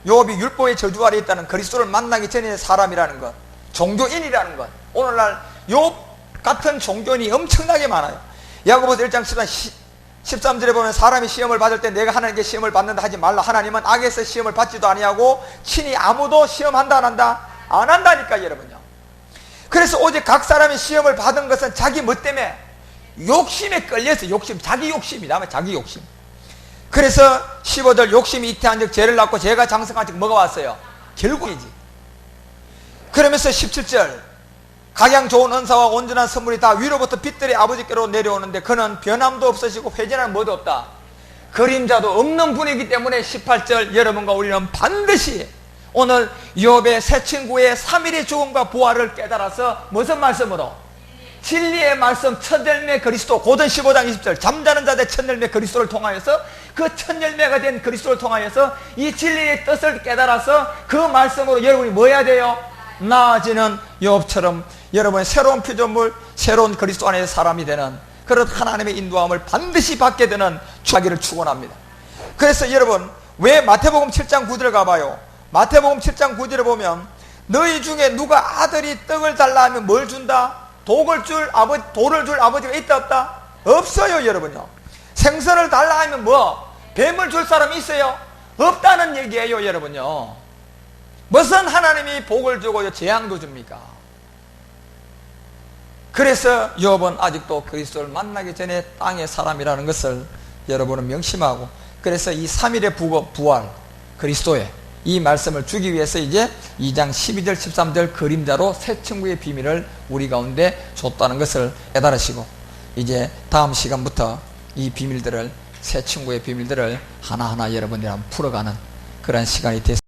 욥이 율법의 저주 아래 있다는 그리스도를 만나기 전에 사람이라는 것, 종교인이라는 것, 오늘날 욥 같은 종교인이 엄청나게 많아요. 야고보서 1장 13절 13절에 보면 사람이 시험을 받을 때 내가 하나님께 시험을 받는다 하지 말라. 하나님은 악에서 시험을 받지도 아니하고 친히 아무도 시험한다 안 한다? 안 한다니까 여러분요. 그래서 오직 각 사람이 시험을 받은 것은 자기 뭐 때문에? 욕심에 끌려서 자기 욕심이다. 자기 욕심. 그래서 15절 욕심이 잉태한 즉 죄를 낳고 죄가 장성한 즉 뭐가 왔어요? 결국이지. 그러면서 17절 각양 좋은 은사와 온전한 선물이 다 위로부터 빛들의 아버지께로 내려오는데 그는 변함도 없으시고 회전한 뭐도 없다. 그림자도 없는 분이기 때문에 18절 여러분과 우리는 반드시 오늘 욥의 새 친구의 3일의 죽음과 부활을 깨달아서 무슨 말씀으로? 진리의 말씀 첫 열매 그리스도 고전 15장 20절 잠자는 자들의 첫 열매 그리스도를 통하여서 그 첫 열매가 된 그리스도를 통하여서 이 진리의 뜻을 깨달아서 그 말씀으로 여러분이 뭐 해야 돼요? 나아지는 욥처럼 여러분의 새로운 피조물 새로운 그리스도 안에 사람이 되는 그런 하나님의 인도함을 반드시 받게 되는 주하기를 축원합니다. 그래서 여러분 왜 마태복음 7장 9절을 가봐요. 마태복음 7장 9절에 보면 너희 중에 누가 아들이 떡을 달라 하면 뭘 준다? 돌을 줄 아버지가 있다 없다? 없어요 여러분요. 생선을 달라 하면 뭐? 뱀을 줄 사람이 있어요? 없다는 얘기예요 여러분요. 무슨 하나님이 복을 주고 재앙도 줍니까? 그래서 욥은 아직도 그리스도를 만나기 전에 땅의 사람이라는 것을 여러분은 명심하고 그래서 이 3일의 부활 그리스도의 이 말씀을 주기 위해서 이제 2장 12절 13절 그림자로 새 친구의 비밀을 우리 가운데 줬다는 것을 깨달으시고 이제 다음 시간부터 이 비밀들을 새 친구의 비밀들을 하나하나 여러분들이 한번 풀어가는 그런 시간이 됐습니다.